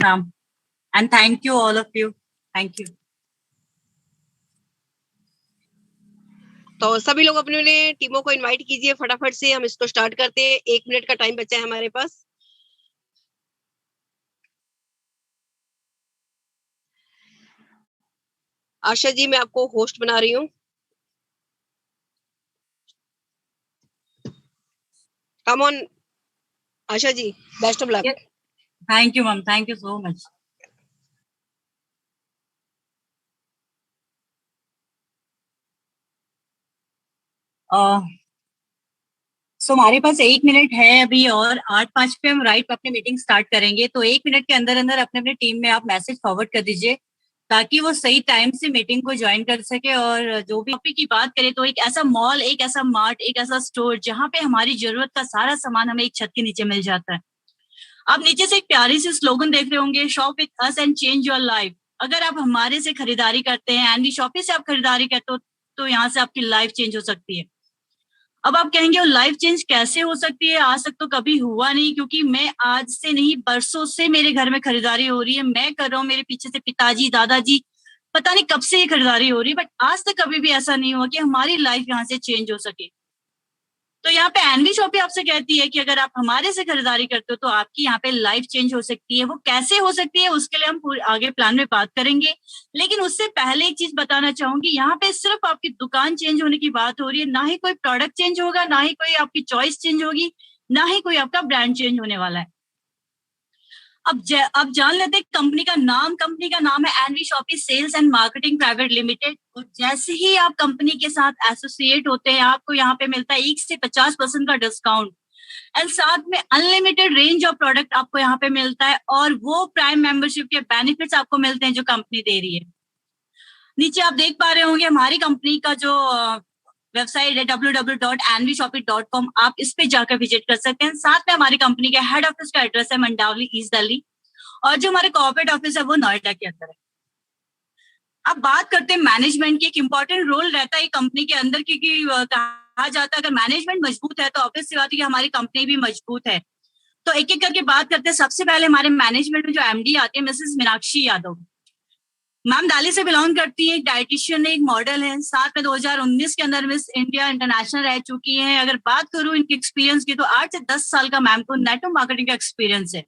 ma'am. And thank you all of you. Thank you. तो सभी लोग अपने टीमों को इनवाइट कीजिए फटाफट से, हम इसको स्टार्ट करते हैं। 1 मिनट का टाइम बचा है हमारे पास। आशा जी, मैं आपको होस्ट बना रही हूँ। Come on Asha ji, best of luck. Yes. Thank you, ma'am. Thank you so much. So हमारे पास 1 मिनट है अभी और 8:05 पे हम राइट अपनी मीटिंग स्टार्ट करेंगे। तो 1 मिनट के अंदर अंदर अपने अपने टीम में आप मैसेज फॉरवर्ड कर दीजिए ताकि वो सही टाइम से मीटिंग को ज्वाइन कर सके। और जो भी टॉपिक की बात करें तो एक ऐसा मॉल, एक ऐसा मार्ट, एक ऐसा स्टोर जहाँ पे हमारी जरूरत का सारा सामान हमें एक छत के नीचे मिल जाता है। आप नीचे से एक प्यारी सी स्लोगन देख रहे होंगे, shop with us and change your life. अगर आप हमारे से खरीदारी करते हैं, एनवी शॉपिंग से आप खरीदारी करते हो, तो यहाँ से आपकी लाइफ चेंज हो सकती है। अब आप कहेंगे वो लाइफ चेंज कैसे हो सकती है, आज तक तो कभी हुआ नहीं, क्योंकि मैं आज से नहीं बरसों से मेरे घर में खरीदारी हो रही है, मैं कर रहा हूँ, मेरे पीछे से पिताजी दादाजी पता नहीं कब से ये खरीदारी हो रही है, बट आज तक कभी भी ऐसा नहीं हुआ कि हमारी लाइफ यहाँ से चेंज हो सके। तो यहाँ पे एनवी शॉपिंग आपसे कहती है कि अगर आप हमारे से खरीदारी करते हो तो आपकी यहाँ पे लाइफ चेंज हो सकती है। वो कैसे हो सकती है उसके लिए हम आगे प्लान में बात करेंगे, लेकिन उससे पहले एक चीज बताना चाहूंगी, यहाँ पे सिर्फ आपकी दुकान चेंज होने की बात हो रही है, ना ही कोई प्रोडक्ट चेंज होगा, ना ही कोई आपकी चॉइस चेंज होगी, ना ही कोई आपका ब्रांड चेंज होने वाला है। अब जान लेते हैं कंपनी का नाम। कंपनी का नाम है NV shopping sales and marketing private limited. और जैसे ही आप कंपनी के साथ एसोसिएट होते हैं, आपको यहाँ पे मिलता है 1 से 50% का डिस्काउंट, एंड साथ में अनलिमिटेड रेंज ऑफ प्रोडक्ट आपको यहाँ पे मिलता है, और वो प्राइम मेंबरशिप के बेनिफिट्स आपको मिलते हैं जो कंपनी दे रही है। नीचे आप देख पा रहे होंगे हमारी कंपनी का जो वेबसाइट है www.anvshopit.com, आप इस पे जाकर विजिट कर सकते हैं। साथ में हमारी कंपनी के हेड ऑफिस का एड्रेस है मंडावली ईस्ट दिल्ली, और जो हमारे कॉर्पोरेट ऑफिस है वो नोएडा के अंदर है। अब बात करते हैं मैनेजमेंट की। एक इंपॉर्टेंट रोल रहता है कंपनी के अंदर, क्योंकि कहा जाता है अगर मैनेजमेंट मजबूत है तो ऑब्वियस सी बात है कि हमारी कंपनी भी मजबूत है। तो एक एक करके बात करते हैं। सबसे पहले हमारे मैनेजमेंट में जो एमडी आती है मिसेस मीनाक्षी यादव, मैम दिल्ली से बिलोंग करती है, एक डाइटिशियन है, एक मॉडल है, साथ में 2019 के अंदर मिस इंडिया इंटरनेशनल रह चुकी हैं। अगर बात करूं इनके एक्सपीरियंस की तो 8 से 10 साल का मैम को नेटवर्क मार्केटिंग का एक्सपीरियंस है,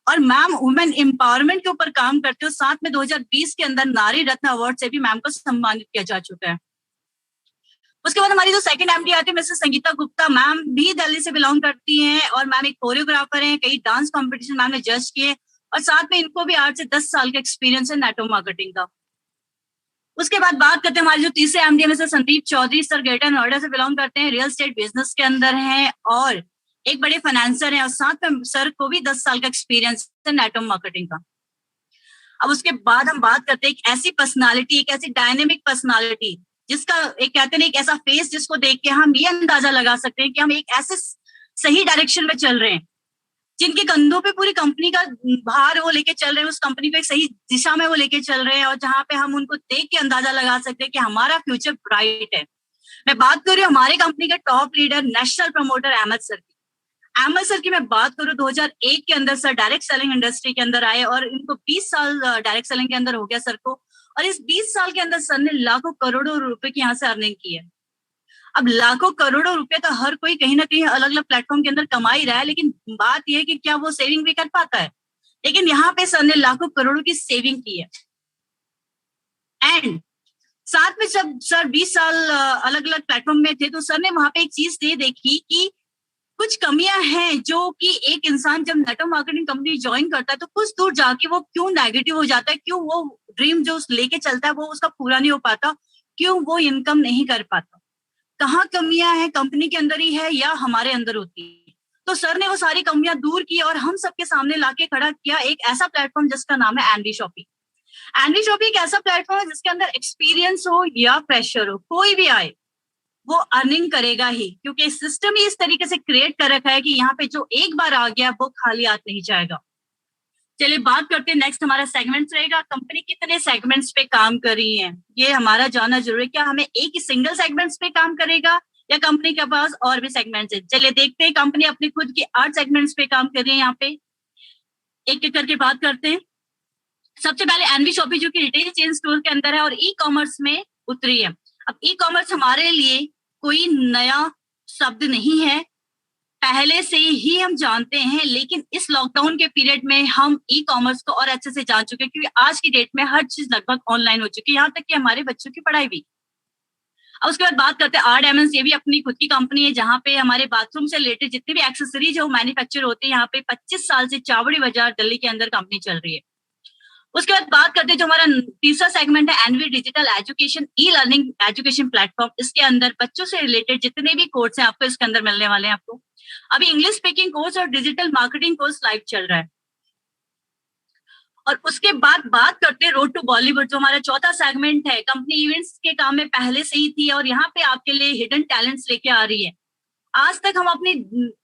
और मैम वुमेन एम्पावरमेंट के ऊपर काम करते हो। साथ में 2020 के अंदर नारी रत्न अवार्ड से भी मैम को सम्मानित किया जा चुका है। उसके बाद हमारी जो सेकंड एमडी आती है मिसेस संगीता गुप्ता, मैम भी दिल्ली से बिलोंग करती हैं, और मैम एक कोरियोग्राफर हैं, कई डांस कॉम्पिटिशन मैम ने जज किए, और साथ में इनको भी 8 से 10 साल का एक्सपीरियंस है नेटवर्क मार्केटिंग का। उसके बाद बात करते हैं हमारे जो तीसरे एमडी है mister Sandeep Chaudhary, sir greater Noida से बिलोंग करते हैं, रियल एस्टेट बिजनेस के अंदर हैं और एक बड़े फाइनेंसर हैं, और साथ में सर को भी 10 साल का एक्सपीरियंस है नेटवर्क मार्केटिंग का। अब उसके बाद हम बात करते हैं एक ऐसी पर्सनालिटी, एक ऐसी डायनेमिक पर्सनालिटी जिसका एक कहते हैं एक ऐसा फेस जिसको देख के हम ये अंदाजा लगा सकते हैं कि हम एक ऐसे सही डायरेक्शन में चल रहे हैं, जिनके कंधों पे पूरी कंपनी का भार वो लेके चल रहे हैं, उस कंपनी को एक सही दिशा में वो लेके चल रहे हैं, और जहां पे हम उनको देख के अंदाजा लगा सकते हैं कि हमारा फ्यूचर ब्राइट है। मैं बात कर रही हूँ हमारे कंपनी के top leader national promoter Ahmad sir की। अहमद सर की मैं बात करूँ 2001 के अंदर सर डायरेक्ट सेलिंग इंडस्ट्री के अंदर आए, और इनको 20 साल डायरेक्ट सेलिंग के अंदर हो गया सर को, और इस 20 साल के अंदर सर ने लाखों करोड़ों रुपए की यहाँ से अर्निंग की है। अब लाखों करोड़ों रुपए तो हर कोई कहीं ना कहीं अलग अलग प्लेटफॉर्म के अंदर कमा ही रहा है, लेकिन बात यह है कि क्या वो सेविंग भी कर पाता है। लेकिन यहाँ पे सर ने लाखों करोड़ों की सेविंग की है। एंड साथ में जब सर 20 साल अलग अलग प्लेटफॉर्म में थे, तो सर ने वहां पे एक चीज ये देखी कि कुछ कमियां हैं जो कि एक इंसान जब नेटवर्क मार्केटिंग कंपनी ज्वाइन करता है तो कुछ दूर जाके वो क्यों नेगेटिव हो जाता है, क्यों वो ड्रीम जो लेके चलता है वो उसका पूरा नहीं हो पाता, क्यों वो इनकम नहीं कर पाता, कहाँ कमियां हैं, कंपनी के अंदर ही है या हमारे अंदर होती है। तो सर ने वो सारी कमियां दूर की और हम सबके सामने लाके खड़ा किया एक ऐसा प्लेटफॉर्म जिसका नाम है एनवी शॉपिंग। एनवी शॉपिंग एक ऐसा प्लेटफॉर्म है जिसके अंदर एक्सपीरियंस हो या फ्रेशर हो, कोई भी आए वो अर्निंग करेगा ही, क्योंकि सिस्टम ही इस तरीके से क्रिएट कर रखा है कि यहाँ पे जो एक बार आ गया वो खाली हाथ नहीं जाएगा। चलिए बात करते हैं, नेक्स्ट हमारा सेगमेंट्स रहेगा, कंपनी कितने सेगमेंट्स पे काम कर रही है ये हमारा जानना जरूरी है। क्या हमें एक ही सिंगल सेगमेंट्स पे काम करेगा या कंपनी के पास और भी सेगमेंट्स है? चलिए देखते हैं, कंपनी अपनी खुद की 8 सेगमेंट्स पे काम कर रही है। यहाँ पे एक एक करके बात करते हैं। सबसे पहले एनवी शॉपी जो कि रिटेल चेन स्टोर के अंदर है और ई कॉमर्स में उतरी है। अब ई कॉमर्स हमारे लिए कोई नया शब्द नहीं है, पहले से ही हम जानते हैं, लेकिन इस लॉकडाउन के पीरियड में हम ई कॉमर्स को और अच्छे से जान चुके हैं, क्योंकि आज की डेट में हर चीज लगभग ऑनलाइन हो चुकी है, यहाँ तक कि हमारे बच्चों की पढ़ाई भी। अब उसके बाद बात करते हैं आर डायमंड्स। ये भी अपनी खुद की कंपनी है, जहाँ पे हमारे बाथरूम से रिलेटेड जितने भी एक्सेसरीज है वो मैन्युफैक्चर होते हैं। यहाँ पे 25 साल से चावड़ी बाजार दिल्ली के अंदर कंपनी चल रही है। उसके बाद बात करते हैं जो हमारा तीसरा सेगमेंट है NV digital education e learning education platform. इसके अंदर बच्चों से रिलेटेड जितने भी कोर्स हैं आपको इसके अंदर मिलने वाले हैं। आपको अभी इंग्लिश स्पीकिंग कोर्स और डिजिटल मार्केटिंग कोर्स लाइव चल रहा है। और उसके बाद बात करते हैं रोड टू बॉलीवुड, जो हमारा चौथा सेगमेंट है। कंपनी इवेंट्स के काम में पहले से ही थी और यहाँ पे आपके लिए हिडन टैलेंट्स लेके आ रही है। आज तक हम अपनी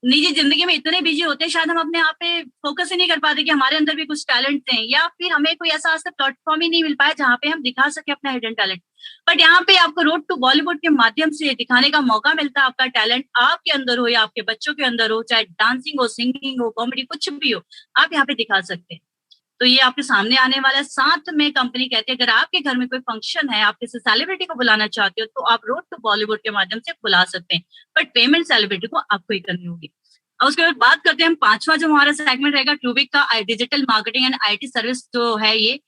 निजी जिंदगी में इतने बिजी होते हैं, शायद हम अपने आप पे फोकस ही नहीं कर पाते कि हमारे अंदर भी कुछ टैलेंट हैं, या फिर हमें कोई ऐसा आज तक प्लेटफॉर्म ही नहीं मिल पाया जहाँ पे हम दिखा सके अपना हिडन टैलेंट। बट यहाँ पे आपको रोड टू बॉलीवुड के माध्यम से दिखाने का मौका मिलता है। आपका टैलेंट आपके अंदर हो या आपके बच्चों के अंदर हो, चाहे डांसिंग हो, सिंगिंग हो, कॉमेडी, कुछ भी हो, आप यहाँ पे दिखा सकते हैं। तो ये आपके सामने आने वाला है। साथ में कंपनी कहती है अगर आपके घर में कोई फंक्शन है, आप किसी सेलिब्रिटी को बुलाना चाहते हो, तो आप रोड टू बॉलीवुड के माध्यम से बुला सकते हैं, बट पेमेंट सेलिब्रिटी को आपको ही करनी होगी। और उसके बाद बात करते हैं हम पांचवा जो हमारा सेगमेंट रहेगा ट्रूबिक का digital marketing and IT service जो है। ये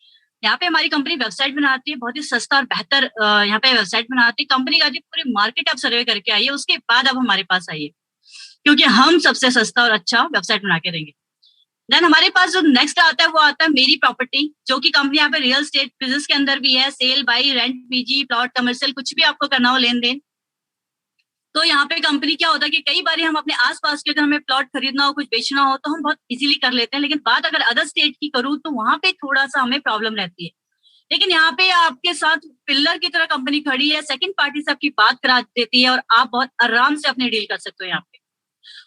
यहाँ पे हमारी कंपनी वेबसाइट बनाती है, बहुत ही सस्ता और बेहतर यहाँ पे वेबसाइट बनाती है। कंपनी का पूरी मार्केट आप सर्वे करके आइए, उसके बाद आप हमारे पास आइए, क्योंकि हम सबसे सस्ता और अच्छा वेबसाइट बना के देंगे। देन हमारे पास जो नेक्स्ट आता है वो आता है मेरी प्रॉपर्टी, जो कि कंपनी यहाँ पे रियल एस्टेट बिजनेस के अंदर भी है। Sale, buy, rent, PG, plot, commercial, कुछ भी आपको करना हो लेन देन, तो यहाँ पे कंपनी क्या होता है कि कई बार हम अपने आसपास के अगर हमें प्लॉट खरीदना हो, कुछ बेचना हो, तो हम बहुत इजीली कर लेते हैं। लेकिन बात अगर अदर स्टेट की करूँ तो वहां पे थोड़ा सा हमें प्रॉब्लम रहती है। लेकिन यहाँ पे आपके साथ पिलर की तरह कंपनी खड़ी है, सेकंड पार्टी से आपकी बात करा देती है और आप बहुत आराम से अपने डील कर सकते हो यहाँ पे।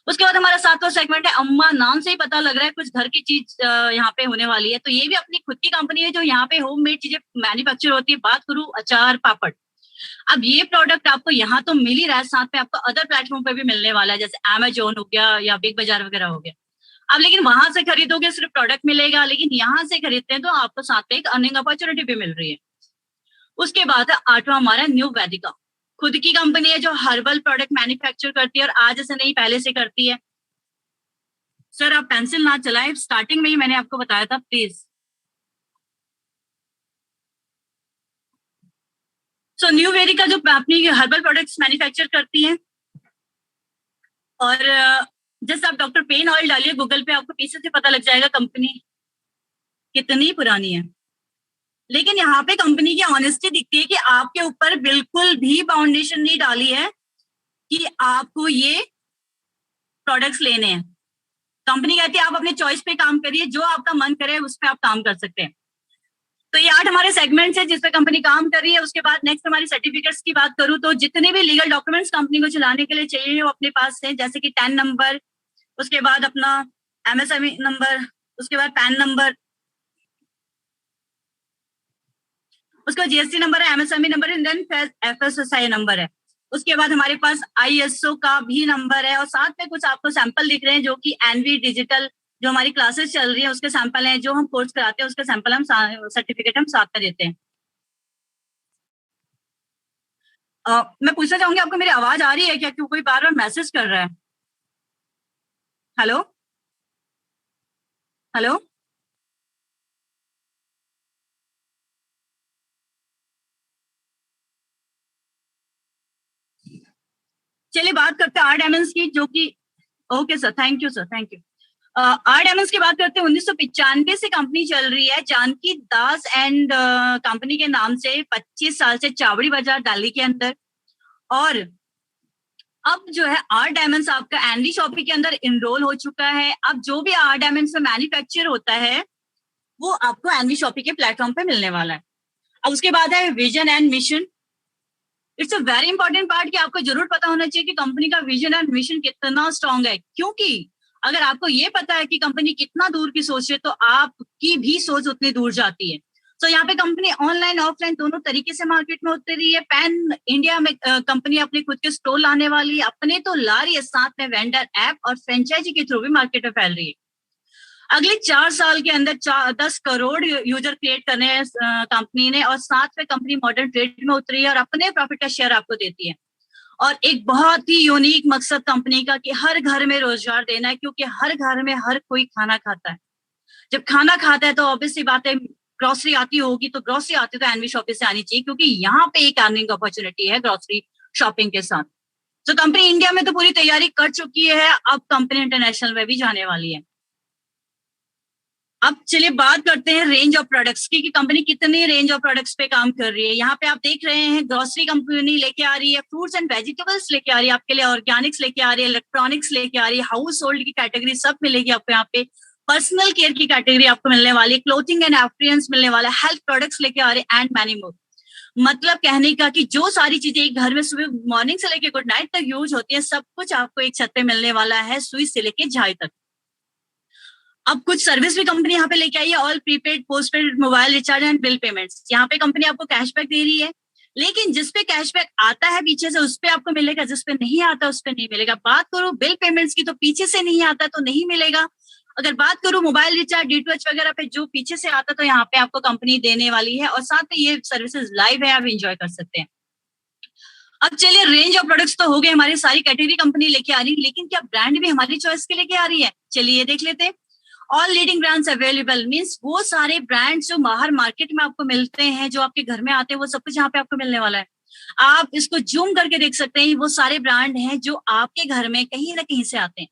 उसके बाद हमारा सातवां सेगमेंट है अम्मा। नाम से ही पता लग रहा है कुछ घर की चीज यहाँ पे होने वाली है। तो ये भी अपनी खुद की कंपनी है जो यहाँ पे होम मेड चीजें मैन्युफैक्चर होती है। बात करूँ अचार, पापड़, अब ये प्रोडक्ट आपको यहाँ तो मिल ही रहा है, साथ में आपको अदर प्लेटफॉर्म पे भी मिलने वाला है, जैसे अमेजोन हो गया या बिग बाजार वगैरह हो गया। अब लेकिन वहां से खरीदोगे सिर्फ प्रोडक्ट मिलेगा, लेकिन यहाँ से खरीदते हैं तो आपको साथ में एक अर्निंग अपॉर्चुनिटी भी मिल रही है। उसके बाद है आठवां हमारा न्यू वैदिका। खुद की कंपनी है जो हर्बल प्रोडक्ट मैन्युफैक्चर करती है और आज ऐसे नहीं पहले से करती है। सर आप पेंसिल ना चलाएं, स्टार्टिंग में ही मैंने आपको बताया था, प्लीज। सो न्यू वेदिका जो अपनी हर्बल प्रोडक्ट्स मैन्युफैक्चर करती है, और जैसे आप डॉक्टर पेन ऑयल डालिए गूगल पे, आपको पीछे से पता लग जाएगा कंपनी कितनी पुरानी है। लेकिन यहाँ पे कंपनी की ऑनेस्टी दिखती है कि आपके ऊपर बिल्कुल भी बाउंडेशन नहीं डाली है कि आपको ये प्रोडक्ट्स लेने हैं। कंपनी कहती है आप अपने चॉइस पे काम करिए, जो आपका मन करे उस पर आप काम कर सकते हैं। तो ये 8 हमारे सेगमेंट्स है जिस पे कंपनी काम कर रही है। उसके बाद नेक्स्ट हमारी सर्टिफिकेट्स की बात करूँ तो जितने भी लीगल डॉक्यूमेंट्स कंपनी को चलाने के लिए चाहिए वो अपने पास है, जैसे कि टैन नंबर, उसके बाद अपना एमएसएमई नंबर, उसके बाद पैन नंबर, उसका जीएसटी नंबर है, एमएसएमई नंबर है, देन एफएसएसआई नंबर है। उसके बाद हमारे पास आईएसओ का भी नंबर है, और साथ में कुछ आपको सैंपल दिख रहे हैं जो कि एनवी डिजिटल जो हमारी क्लासेस चल रही है उसके सैंपल हैं, जो हम कोर्स कराते हैं उसके सैंपल हम सर्टिफिकेट हम साथ में देते हैं। मैं पूछना चाहूंगी आपको मेरी आवाज आ रही है क्या? क्यों कोई बार बार मैसेज कर रहा है? Hello hello. चलिए बात करते हैं आर डायमंड्स की, जो कि okay sir, thank you sir, thank you. R diamonds की बात करते हैं। 1995 से कंपनी चल रही है, जानकी दास एंड कंपनी के नाम से 25 साल से चावड़ी बाजार दिल्ली के अंदर। और अब जो है आर डायमंड्स आपका एनवी शॉपी के अंदर इनरोल हो चुका है। अब जो भी आर डायमंड्स में मैन्युफैक्चर होता है वो आपको एनवी शॉपी के प्लेटफॉर्म पे मिलने वाला है। अब उसके बाद है vision and mission. It's a very important part कि आपको जरूर पता होना चाहिए कि कंपनी का विजन एंड मिशन कितना स्ट्रांग है, क्योंकि अगर आपको ये पता है कि कंपनी कितना दूर की सोच है तो आपकी भी सोच उतनी दूर जाती है। तो यहाँ पे कंपनी ऑनलाइन ऑफलाइन दोनों तरीके से मार्केट में उतर रही है। पैन इंडिया में कंपनी अपने खुद के स्टोर लाने वाली है, अपने तो ला रही है, साथ में वेंडर ऐप और फ्रेंचाइजी के थ्रू भी मार्केट में फैल रही है। अगले 4 साल के अंदर 10 करोड़ यूजर क्रिएट करने हैं कंपनी ने, और साथ में कंपनी मॉडर्न ट्रेड में उतरी है और अपने प्रॉफिट का शेयर आपको देती है। और एक बहुत ही यूनिक मकसद कंपनी का कि हर घर में रोजगार देना है, क्योंकि हर घर में हर कोई खाना खाता है। जब खाना खाता है तो ऑब्वियसली बात है, ग्रोसरी आती होगी, तो ग्रोसरी आती तो एनवी शॉपिंग से आनी चाहिए, क्योंकि यहाँ पे एक अर्निंग अपॉर्चुनिटी है ग्रोसरी शॉपिंग के साथ। तो कंपनी इंडिया में तो पूरी तैयारी कर चुकी है, अब कंपनी इंटरनेशनल में भी जाने वाली है। अब चलिए बात करते हैं रेंज ऑफ प्रोडक्ट्स की, कि कंपनी कितने रेंज ऑफ प्रोडक्ट्स पे काम कर रही है। यहाँ पे आप देख रहे हैं ग्रोसरी कंपनी लेके आ रही है, फ्रूट्स एंड वेजिटेबल्स लेके आ रही है आपके लिए, ऑर्गेनिक्स लेके आ रही है, इलेक्ट्रॉनिक्स लेके आ रही है, हाउस होल्ड की कैटेगरी सब मिलेगी आपको यहाँ पे, पर्सनल केयर की कैटेगरी आपको मिलने वाली है, क्लोथिंग एंड एप्रियंस मिलने वाला है, हेल्थ प्रोडक्ट्स लेके आ रहे हैं एंड मैनी मोर। मतलब कहने का कि जो सारी चीजें एक घर में सुबह मॉर्निंग से लेके गुड नाइट तक यूज होती है, सब कुछ आपको एक छत पे मिलने वाला है, सुई से लेके झाई तक। अब कुछ सर्विस भी कंपनी यहाँ पे लेके आई है, all prepaid postpaid mobile recharge and bill payments. यहाँ पे कंपनी आपको कैशबैक दे रही है, लेकिन जिसपे कैशबैक आता है पीछे से उस पे आपको मिलेगा, जिसपे नहीं आता उस पे नहीं मिलेगा। बात करो बिल पेमेंट्स की, तो पीछे से नहीं आता तो नहीं मिलेगा। अगर बात करूं मोबाइल रिचार्ज डीटीएच वगैरह पे, जो पीछे से आता तो यहाँ पे आपको कंपनी देने वाली है, और साथ में ये सर्विसेज लाइव है, आप इंजॉय कर सकते हैं। अब चलिए, रेंज ऑफ प्रोडक्ट्स तो हो गए, हमारी सारी कैटेगरी कंपनी लेके आ रही है, लेकिन क्या ब्रांड भी हमारी चॉइस के लेके आ रही है? चलिए ये देख लेते हैं। All leading brands available means वो सारे ब्रांड्स जो बाहर मार्केट में आपको मिलते हैं, जो आपके घर में आते हैं, वो सब कुछ यहाँ पे आपको मिलने वाला है। आप इसको जूम करके देख सकते हैं, वो सारे ब्रांड हैं जो आपके घर में कहीं ना कहीं से आते हैं।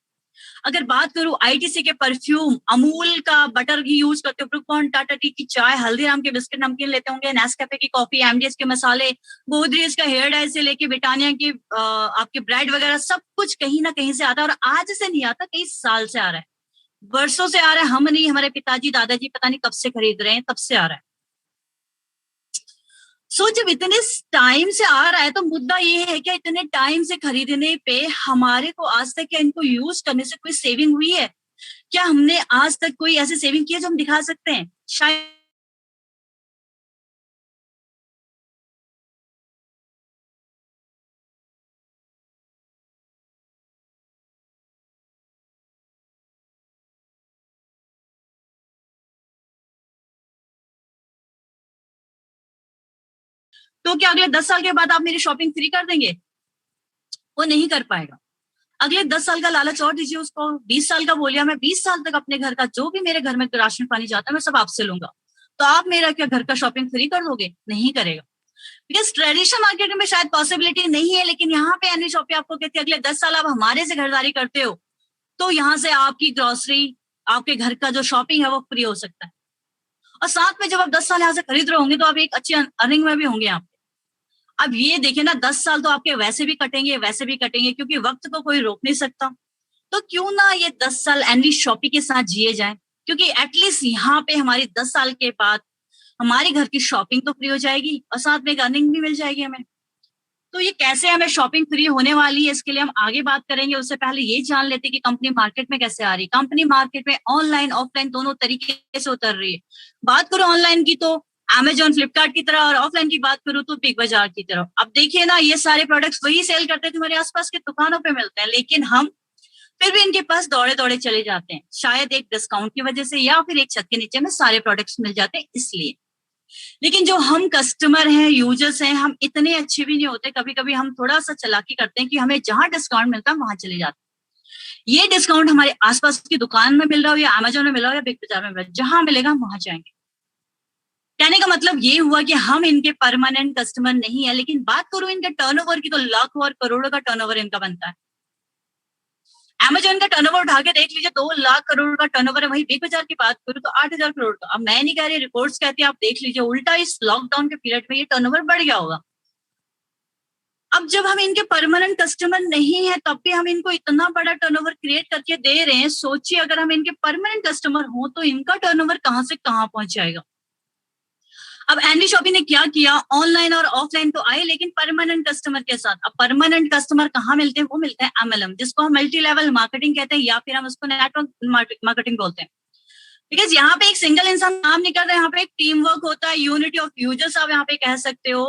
अगर बात करूं आईटीसी के परफ्यूम, अमूल का बटर घी यूज करते हो, ब्रुक, टाटा टी की चाय, हल्दीराम के बिस्किट नमकीन लेते होंगे, नेस्कैफे की कॉफी, एमडीएस के मसाले, गोदरेज का हेयर डाई से लेके ब्रिटानिया की आपके ब्रेड वगैरह, सब कुछ कहीं ना कहीं से आता है। और आज से नहीं आता, कई साल से आ रहा है, वर्षों से आ रहा है। हम नहीं, हमारे पिताजी दादाजी पता नहीं कब से खरीद रहे हैं, तब से आ रहा है। जब इतने टाइम से आ रहा है, तो मुद्दा ये है कि इतने टाइम से खरीदने पे हमारे को आज तक क्या इनको यूज करने से कोई सेविंग हुई है? क्या हमने आज तक कोई ऐसी सेविंग की है जो हम दिखा सकते हैं? शायद तो क्या अगले 10 साल के बाद आप मेरी शॉपिंग फ्री कर देंगे? वो नहीं कर पाएगा। अगले 10 साल का लालच और दीजिए उसको। 20 साल का बोलिया, मैं 20 साल तक अपने घर का जो भी मेरे घर में राशन पानी जाता है मैं सब आपसे लूंगा, तो आप मेरा क्या घर का शॉपिंग फ्री कर दोगे? नहीं करेगा। बिकॉज ट्रेडिशनल मार्केट में शायद पॉसिबिलिटी नहीं है, लेकिन यहाँ पे एनी शॉप पे आपको कहती है अगले 10 साल आप हमारे से खरीदारी करते हो तो यहाँ से आपकी ग्रोसरी, आपके घर का जो शॉपिंग है वो फ्री हो सकता है। और साथ में जब आप 10 साल यहाँ से खरीद रहे होंगे तो आप एक अच्छी अर्निंग में भी होंगे यहाँ पे। अब ये देखिए ना, 10 साल तो आपके वैसे भी कटेंगे, वैसे भी कटेंगे, क्योंकि वक्त को कोई रोक नहीं सकता। तो क्यों ना ये 10 साल एनवी शॉपिंग के साथ जिए जाए, क्योंकि एटलीस्ट यहाँ पे हमारी 10 साल के बाद हमारी घर की शॉपिंग तो फ्री हो जाएगी और साथ में एक अर्निंग भी मिल जाएगी हमें। तो ये कैसे हमें शॉपिंग फ्री होने वाली है, इसके लिए हम आगे बात करेंगे। उससे पहले ये जान लेते कि कंपनी मार्केट में कैसे आ रही है। कंपनी मार्केट में ऑनलाइन ऑफलाइन दोनों तरीके से उतर रही है। बात करो ऑनलाइन की तो अमेजोन फ्लिपकार्ट की तरह, और ऑफलाइन की बात करूँ तो बिग बाजार की तरह। अब देखिए ना, ये सारे प्रोडक्ट्स वही सेल करते हैं तुम्हारे आसपास के दुकानों पे मिलते हैं, लेकिन हम फिर भी इनके पास दौड़े दौड़े चले जाते हैं, शायद एक डिस्काउंट की वजह से या फिर एक छत के नीचे में सारे प्रोडक्ट्स मिल जाते हैं इसलिए। लेकिन जो हम कस्टमर हैं, यूजर्स हैं, हम इतने अच्छे भी नहीं होते। कभी कभी हम थोड़ा सा चालाकी करते हैं कि हमें जहां डिस्काउंट मिलता है वहां चले जाते हैं। ये डिस्काउंट हमारे आसपास की दुकान में मिल रहा हो या अमेजोन में मिल रहा हो या बिग बाजार में मिल रहा हो, जहां मिलेगा हम वहां जाएंगे। कहने का मतलब ये हुआ कि हम इनके परमानेंट कस्टमर नहीं है। लेकिन बात करूं इनके टर्नओवर की, तो लाखों और करोड़ों का टर्नओवर इनका बनता है। अमेजोन का टर्नओवर उठा के देख लीजिए, 2 लाख करोड़ का टर्नओवर है। वही बिग बाजार की बात करूं तो 8,000 करोड़ का। अब मैं नहीं कह रही, रिपोर्ट्स कहती है, आप देख लीजिए, उल्टा इस लॉकडाउन के पीरियड में ये टर्नओवर बढ़ गया होगा। अब जब हम इनके परमानेंट कस्टमर नहीं है, तब भी हम इनको इतना बड़ा टर्नओवर क्रिएट करके दे रहे हैं। सोचिए, अगर हम इनके परमानेंट कस्टमर हो तो इनका टर्नओवर कहां से कहां पहुंच जाएगा। अब एनवी शॉपिंग ने क्या किया, ऑनलाइन और ऑफलाइन तो आए, लेकिन परमानेंट कस्टमर के साथ। अब परमानेंट कस्टमर कहाँ मिलते हैं? वो मिलते हैं एमएलएम, जिसको हम मल्टी लेवल मार्केटिंग कहते हैं, या फिर हम उसको नेटवर्क मार्केटिंग बोलते हैं। बिकॉज यहाँ पे एक सिंगल इंसान काम नहीं करता, यहाँ पे एक टीम वर्क होता है, यूनिटी ऑफ यूजर्स आप यहाँ पे कह सकते हो।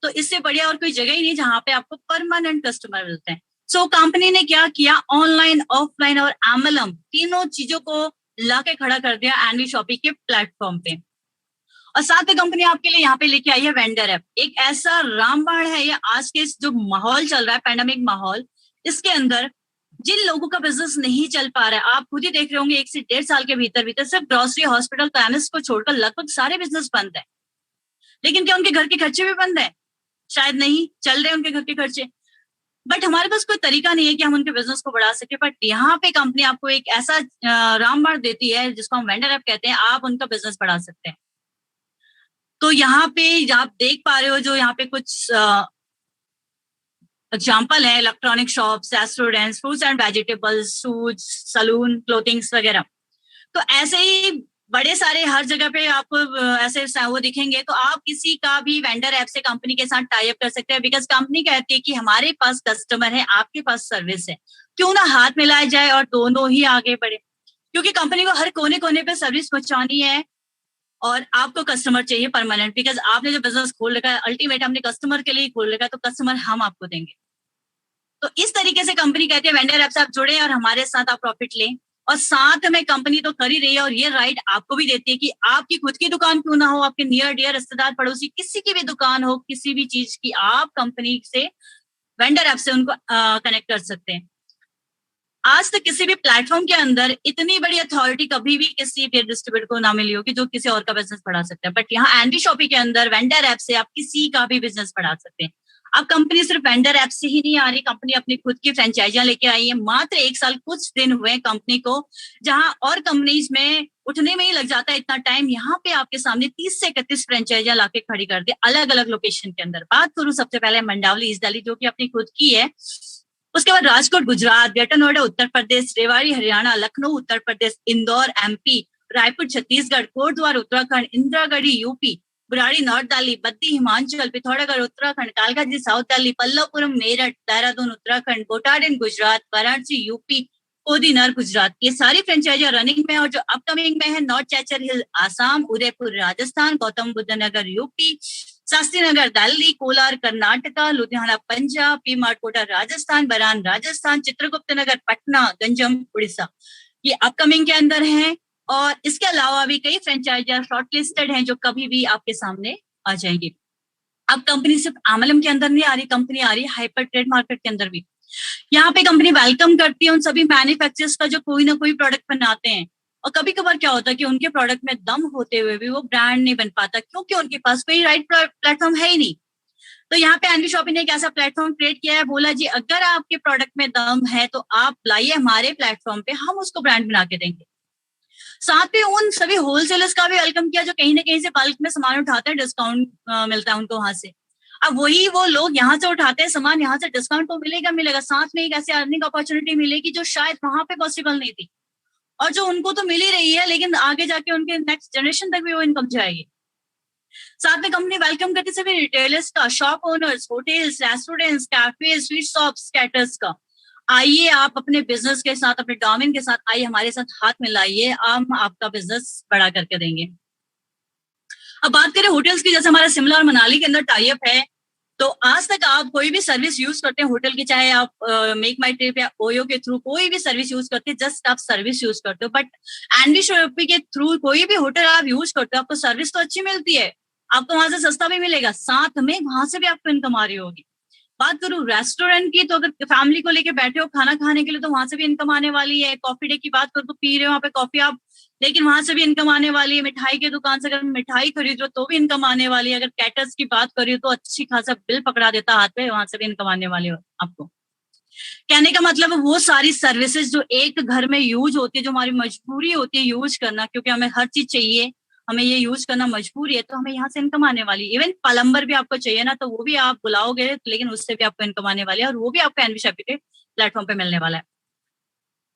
तो इससे बढ़िया और कोई जगह ही नहीं जहाँ पे आपको परमानेंट कस्टमर मिलते हैं। सो कंपनी ने क्या किया, ऑनलाइन, ऑफलाइन और एमएलएम तीनों चीजों को ला के खड़ा कर दिया एनवी शॉपिंग के प्लेटफॉर्म पे। और साथ में कंपनी आपके लिए यहाँ पे लेके आई है वेंडर ऐप। एक ऐसा रामबाण है ये आज के जो माहौल चल रहा है, पैंडेमिक माहौल, इसके अंदर जिन लोगों का बिजनेस नहीं चल पा रहा है, आप खुद ही देख रहे होंगे 1 से 1.5 साल के भीतर भीतर सिर्फ ग्रोसरी, हॉस्पिटल, केमिस्ट को छोड़कर लगभग सारे बिजनेस बंद है। लेकिन क्या उनके घर के खर्चे भी बंद है? शायद नहीं, चल रहे उनके घर के खर्चे। बट हमारे पास कोई तरीका नहीं है कि हम उनके बिजनेस को बढ़ा सके। बट यहाँ पे कंपनी आपको एक ऐसा रामबाण देती है जिसको हम वेंडर ऐप कहते हैं, आप उनका बिजनेस बढ़ा सकते हैं। तो यहाँ पे आप देख पा रहे हो जो यहाँ पे कुछ एग्जाम्पल है, electronic shops, restaurants, fruits and vegetables, suits, salon, clothings वगैरह। तो ऐसे ही बड़े सारे हर जगह पे आपको ऐसे वो दिखेंगे। तो आप किसी का भी वेंडर ऐप से कंपनी के साथ टाई अप कर सकते हैं, बिकॉज कंपनी कहती है कि हमारे पास कस्टमर है, आपके पास सर्विस है, क्यों ना हाथ मिलाया जाए और दोनों ही आगे बढ़े। क्योंकि कंपनी को हर कोने कोने पे सर्विस पहुंचानी है और आपको कस्टमर चाहिए परमानेंट, बिकॉज आपने जो बिजनेस खोल रखा है अल्टीमेट हमने कस्टमर के लिए खोल रखा है, तो कस्टमर हम आपको देंगे। तो इस तरीके से कंपनी कहती है वेंडर ऐप से आप जुड़े और हमारे साथ आप प्रॉफिट लें। और साथ में कंपनी तो कर ही रही है और ये राइट आपको भी देती है कि आपकी खुद की दुकान क्यों ना हो, आपके नियर डियर रिश्तेदार पड़ोसी किसी की भी दुकान हो, किसी भी चीज की, आप कंपनी से वेंडर ऐप से उनको कनेक्ट कर सकते हैं। आज तक किसी भी प्लेटफॉर्म के अंदर इतनी बड़ी अथॉरिटी कभी भी किसी भी डिस्ट्रीब्यूटर को ना मिली होगी जो किसी और का बिजनेस बढ़ा सकता है। बट यहाँ एनवी शॉपिंग के अंदर वेंडर ऐप से आप किसी का भी बिजनेस बढ़ा सकते हैं। अब कंपनी सिर्फ वेंडर ऐप से ही नहीं आ रही, कंपनी अपनी खुद की फ्रेंचाइजियां लेके आई है। मात्र 1 साल कुछ दिन हुए कंपनी को, जहां और कंपनीज में उठने में ही लग जाता है इतना टाइम, यहाँ पे आपके सामने 30 से 31 फ्रेंचाइजियां लाके खड़ी कर दी अलग अलग लोकेशन के अंदर। बात करूं सबसे पहले मंडावली ईस्ट दिल्ली जो कि अपनी खुद की है, उसके बाद Rajkot Gujarat, Greater Noida Uttar Pradesh, Rewari Haryana, Lucknow Uttar Pradesh, Indore MP, Raipur Chhattisgarh, Kotdwar Uttarakhand, Indiragarhi UP, Burari north Delhi, Baddi Himachal, Pithoragarh Uttarakhand, Kalkaji south Delhi, Pallavpuram Meerut, Dehradun Uttarakhand, बोटाडीन गुजरात, वाराणसी यूपी, कोदीनार गुजरात, ये सारी फ्रेंचाइजियां रनिंग में। और जो अपकमिंग में है नॉर्थ चैचर हिल आसाम, उदयपुर राजस्थान, गौतम बुद्ध नगर यूपी, शास्त्री नगर दिल्ली, कोलार कर्नाटका, लुधियाना पंजाब, पी मार्कोटा राजस्थान, बरान राजस्थान, चित्रगुप्त नगर पटना, गंजम उड़ीसा, ये अपकमिंग के अंदर हैं। और इसके अलावा भी कई फ्रेंचाइजियां शॉर्टलिस्टेड हैं जो कभी भी आपके सामने आ जाएंगी। अब कंपनी सिर्फ आमलम के अंदर नहीं आ रही, कंपनी आ रही है हाइपर ट्रेड मार्केट के अंदर भी। यहाँ पे कंपनी वेलकम करती है उन सभी मैन्युफैक्चरर्स का जो कोई ना कोई प्रोडक्ट बनाते हैं। और कभी कभार क्या होता है कि उनके प्रोडक्ट में दम होते हुए भी वो ब्रांड नहीं बन पाता, क्योंकि उनके पास कोई राइट प्लेटफॉर्म है ही नहीं। तो यहाँ पे एनवी शॉपिंग ने एक ऐसा प्लेटफॉर्म क्रिएट किया है, बोला जी अगर आपके प्रोडक्ट में दम है तो आप लाइए हमारे प्लेटफॉर्म पे, हम उसको ब्रांड बना के देंगे। साथ में उन सभी होलसेलर्स का भी वेलकम किया जो कहीं ना कहीं से बल्क में सामान उठाते हैं, डिस्काउंट मिलता है उनको वहां से। अब वही वो लोग यहाँ से उठाते हैं सामान, यहाँ से डिस्काउंट तो मिलेगा, साथ में एक ऐसी अर्निंग अपॉर्चुनिटी मिलेगी जो शायद वहां पे पॉसिबल नहीं थी, और जो उनको तो मिल ही रही है, लेकिन आगे जाके उनके नेक्स्ट जनरेशन तक भी वो इनकम जाएगी। साथ में कंपनी वेलकम करती सभी रिटेलर्स का, shop owners, hotels, restaurants, cafe, sweet shops, caterers का। आइए आप अपने बिजनेस के साथ, अपने डोमेन के साथ आइए, हमारे साथ हाथ मिलाइए, हम आपका बिजनेस बड़ा करके देंगे। अब बात करें होटल्स की, जैसे हमारा शिमला और मनाली के अंदर टाई अप है, तो आज तक आप कोई भी सर्विस यूज करते हैं होटल की, चाहे आप मेक माई ट्रिप या ओयो के थ्रू कोई भी सर्विस यूज करते हैं, जस्ट आप सर्विस यूज करते हो। बट एनवी शॉपिंग के थ्रू कोई भी होटल आप यूज करते हो, आपको सर्विस तो अच्छी मिलती है, आपको वहां से सस्ता भी मिलेगा, साथ में वहां से भी आपको इनकम आ रही होगी। बात करूं रेस्टोरेंट की, तो अगर फैमिली को लेके बैठे हो खाना खाने के लिए तो वहां से भी इनकम आने वाली है। कॉफी डे की बात करो तो पी रहे हो वहां पे कॉफी आप, लेकिन वहां से भी इनकम आने वाली है। मिठाई की दुकान से अगर मिठाई खरीद रहे हो तो भी इनकम आने वाली है। अगर कैटर्स की बात करी तो अच्छी खासा बिल पकड़ा देता हाथ पे, वहां से भी इनकम आने वाली है आपको। कहने का मतलब वो सारी सर्विसेज जो एक घर में यूज होती है, जो हमारी मजबूरी होती है यूज करना, क्योंकि हमें हर चीज चाहिए, हमें ये यूज करना मजबूरी है, तो हमें यहाँ से इनकम आने वाली है। इवन प्लम्बर भी आपको चाहिए ना, तो वो भी आप बुलाओगे, लेकिन उससे भी आपको इनकम आने वाली है, और वो भी आपको एनवी शॉपिंग के प्लेटफॉर्म पे मिलने वाला है।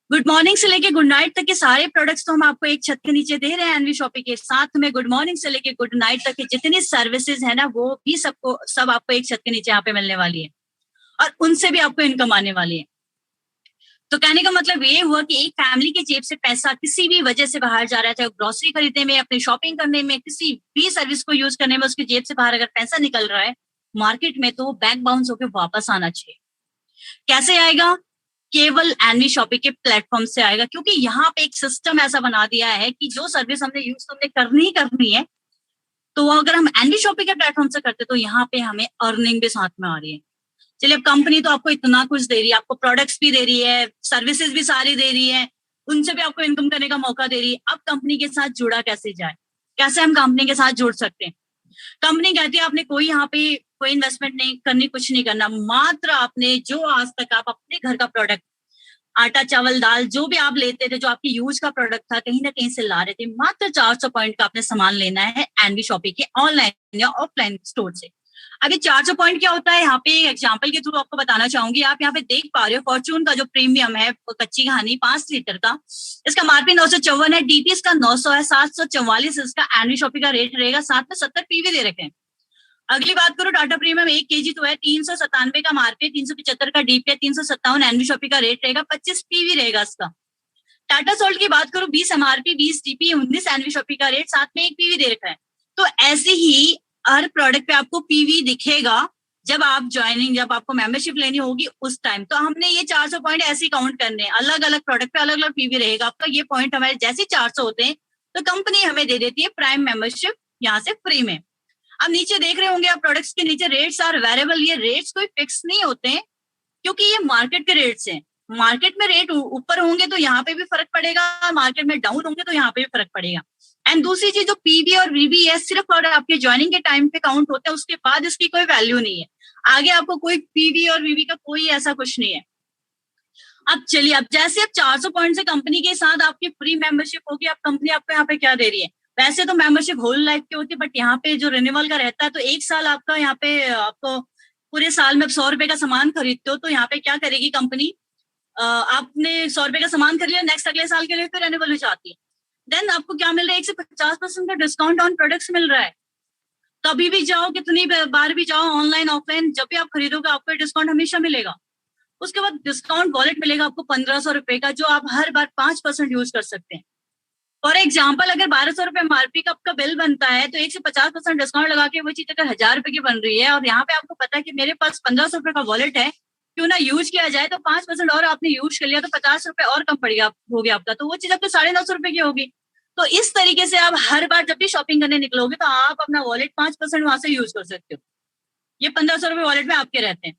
गुड मॉर्निंग से लेके गुड नाइट तक के सारे प्रोडक्ट्स तो हम आपको एक छत के नीचे दे रहे हैं एनवी शॉपिंग के साथ में। गुड मॉर्निंग से लेके गुड नाइट तक की जितनी सर्विसेज है ना, वो भी सब आपको एक छत के नीचे यहाँ पे मिलने वाली है, और उनसे भी आपको इनकम आने वाली है। तो कहने का मतलब ये हुआ कि एक फैमिली की जेब से पैसा किसी भी वजह से बाहर जा रहा है, चाहे ग्रोसरी खरीदने में, अपनी शॉपिंग करने में, किसी भी सर्विस को यूज करने में, उसकी जेब से बाहर अगर पैसा निकल रहा है मार्केट में, तो वो बैक बाउंस होकर वापस आना चाहिए। कैसे आएगा? केवल एनवी शॉपिंग के प्लेटफॉर्म से आएगा, क्योंकि यहाँ पे एक सिस्टम ऐसा बना दिया है कि जो सर्विस हमने यूज हमने करनी ही करनी है, तो अगर हम एनवी शॉपिंग के प्लेटफॉर्म से करते तो यहाँ पे हमें अर्निंग भी साथ में आ रही है। चलिए, अब कंपनी तो आपको इतना कुछ दे रही है, आपको प्रोडक्ट्स भी दे रही है, सर्विसेज भी सारी दे रही है, उनसे भी आपको इनकम करने का मौका दे रही है। अब कंपनी के साथ जुड़ा कैसे जाए, कैसे हम कंपनी के साथ जुड़ सकते हैं? कंपनी कहती है आपने कोई यहाँ पे कोई इन्वेस्टमेंट नहीं करनी, कुछ नहीं करना, मात्र आपने जो आज तक आप अपने घर का प्रोडक्ट, आटा चावल दाल जो भी आप लेते थे, जो आपकी यूज का प्रोडक्ट था, कहीं ना कहीं से ला रहे थे, मात्र 400 पॉइंट का आपने सामान लेना है एनवी शॉपिंग के ऑनलाइन या ऑफलाइन स्टोर से। अभी 400 पॉइंट क्या होता है, यहाँ पे एग्जांपल के थ्रू आपको बताना चाहूंगी। आप यहाँ पे देख पा रहे हो फॉर्चून का जो प्रीमियम है कच्ची कहानी 5 लीटर का, इसका मार्पी 954 है, डीपी इसका 900 है, 744 इसका एनवी शॉपिंग का रेट रहेगा, साथ में 70 पीवी दे रखे हैं। अगली बात करो टाटा प्रीमियम 1 केजी तो है 397 का मार्केट, 375 का डीपी, 357 एनवी शॉपिंग का रेट रहेगा, 25 पीवी रहेगा इसका। टाटा सोल्ट की बात करो 20 एमआरपी, 20 डीपी, 19 एनवी शॉपिंग का रेट, साथ में 1 पीवी दे रखा है। तो ऐसे ही हर प्रोडक्ट पे आपको पीवी दिखेगा जब आप ज्वाइनिंग, जब आपको मेंबरशिप लेनी होगी उस टाइम। तो हमने ये 400 पॉइंट ऐसे काउंट करने हैं, अलग अलग प्रोडक्ट पे अलग अलग पीवी रहेगा आपका। ये पॉइंट हमारे जैसे 400 होते हैं तो कंपनी हमें दे देती है प्राइम मेंबरशिप यहाँ से फ्री में। अब नीचे देख रहे होंगे आप प्रोडक्ट्स के नीचे रेट्स आर वेरिएबल। ये रेट्स कोई फिक्स नहीं होते हैं, क्योंकि ये मार्केट के रेट्स हैं। मार्केट में रेट ऊपर होंगे तो यहाँ पे भी फर्क पड़ेगा, मार्केट में डाउन होंगे तो यहाँ पे भी फर्क पड़ेगा। एंड दूसरी चीज, जो पीवी और वीवी है सिर्फ और आपके ज्वाइनिंग के टाइम पे काउंट होते हैं, उसके बाद इसकी कोई वैल्यू नहीं है। आगे आपको कोई पीवी और वीवी का कोई ऐसा कुछ नहीं है। अब चलिए, अब जैसे अब 400 पॉइंट से कंपनी के साथ आपकी फ्री मेंबरशिप होगी, अब कंपनी आपको यहाँ पे क्या दे रही है? वैसे तो मेंबरशिप होल लाइफ की होती है, बट यहाँ पे जो रिन्यूअल का रहता है तो 1 साल आपका यहाँ पे आपको पूरे साल में 100 रुपए का सामान खरीदते हो तो यहाँ पे क्या करेगी कंपनी, आपने 100 रुपए का सामान खरीद लिया, नेक्स्ट अगले साल के लिए फिर रिन्यूअल हो जाती है। देन आपको क्या मिल रहा है? 1 से 50% का डिस्काउंट ऑन प्रोडक्ट्स मिल रहा है। कभी भी जाओ, कितनी बार भी जाओ, ऑनलाइन ऑफलाइन, जब भी आप खरीदोगे आपको डिस्काउंट हमेशा मिलेगा। उसके बाद डिस्काउंट वॉलेट मिलेगा आपको 1500 रुपए का, जो आप हर बार 5% यूज कर सकते हैं। फॉर एग्जाम्पल, अगर 1200 रुपए एमआरपी का आपका बिल बनता है तो 1 से 50% डिस्काउंट लगा के वो चीज अगर 1000 रुपए की बन रही है और यहाँ पे आपको पता है कि मेरे पास 1500 रुपए का वॉलेट है, क्यों ना यूज किया जाए, तो 5% और आपने यूज कर लिया तो 50 रुपए और कम पड़ेगा हो गया आपका, तो वो चीज आपको 950 रुपए की होगी। तो इस तरीके से आप हर बार जब भी शॉपिंग करने निकलोगे तो आप अपना वॉलेट 5% वहां से यूज कर सकते हो। ये 1500 रुपए वॉलेट में आपके रहते हैं।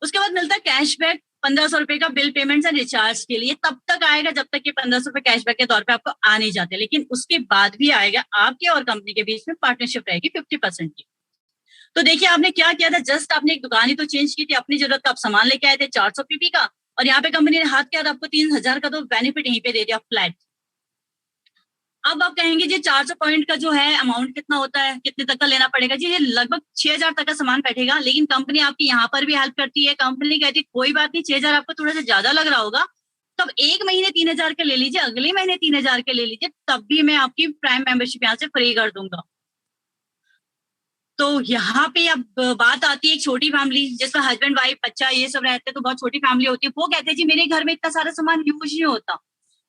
उसके बाद मिलता है कैशबैक 1500 रुपए का बिल पेमेंट्स एंड रिचार्ज के लिए। तब तक आएगा जब तक ये 1500 रुपए कैशबैक के तौर पे आपको आ नहीं जाते, लेकिन उसके बाद भी आएगा। आपके और कंपनी के बीच में पार्टनरशिप रहेगी 50% की। तो देखिए आपने क्या किया था, जस्ट आपने एक दुकान ही तो चेंज की थी, अपनी जरूरत का आप सामान लेके आए थे 400 पीपी का, और यहाँ पे कंपनी ने हाथ किया था आपको 3000 का तो बेनिफिट यहीं पे दे दिया फ्लैट। अब आप कहेंगे जी 400 पॉइंट का जो है अमाउंट कितना होता है, कितने तक का लेना पड़ेगा? जी ये लगभग 6000 तक का सामान बैठेगा, लेकिन कंपनी आपकी यहाँ पर भी हेल्प करती है। कंपनी कहती है कोई बात नहीं, 6000 आपको थोड़ा सा ज्यादा लग रहा होगा, तब 1 महीने 3000 के ले लीजिए, अगले महीने 3000 के ले लीजिए, तब भी मैं आपकी प्राइम मेंबरशिप यहाँ से फ्री कर दूंगा। तो यहाँ पे अब बात आती है एक छोटी फैमिली जिसका हस्बैंड वाइफ बच्चा ये सब रहते हैं, तो बहुत छोटी फैमिली होती है। वो कहते हैं जी मेरे घर में इतना सारा सामान यूज नहीं होता,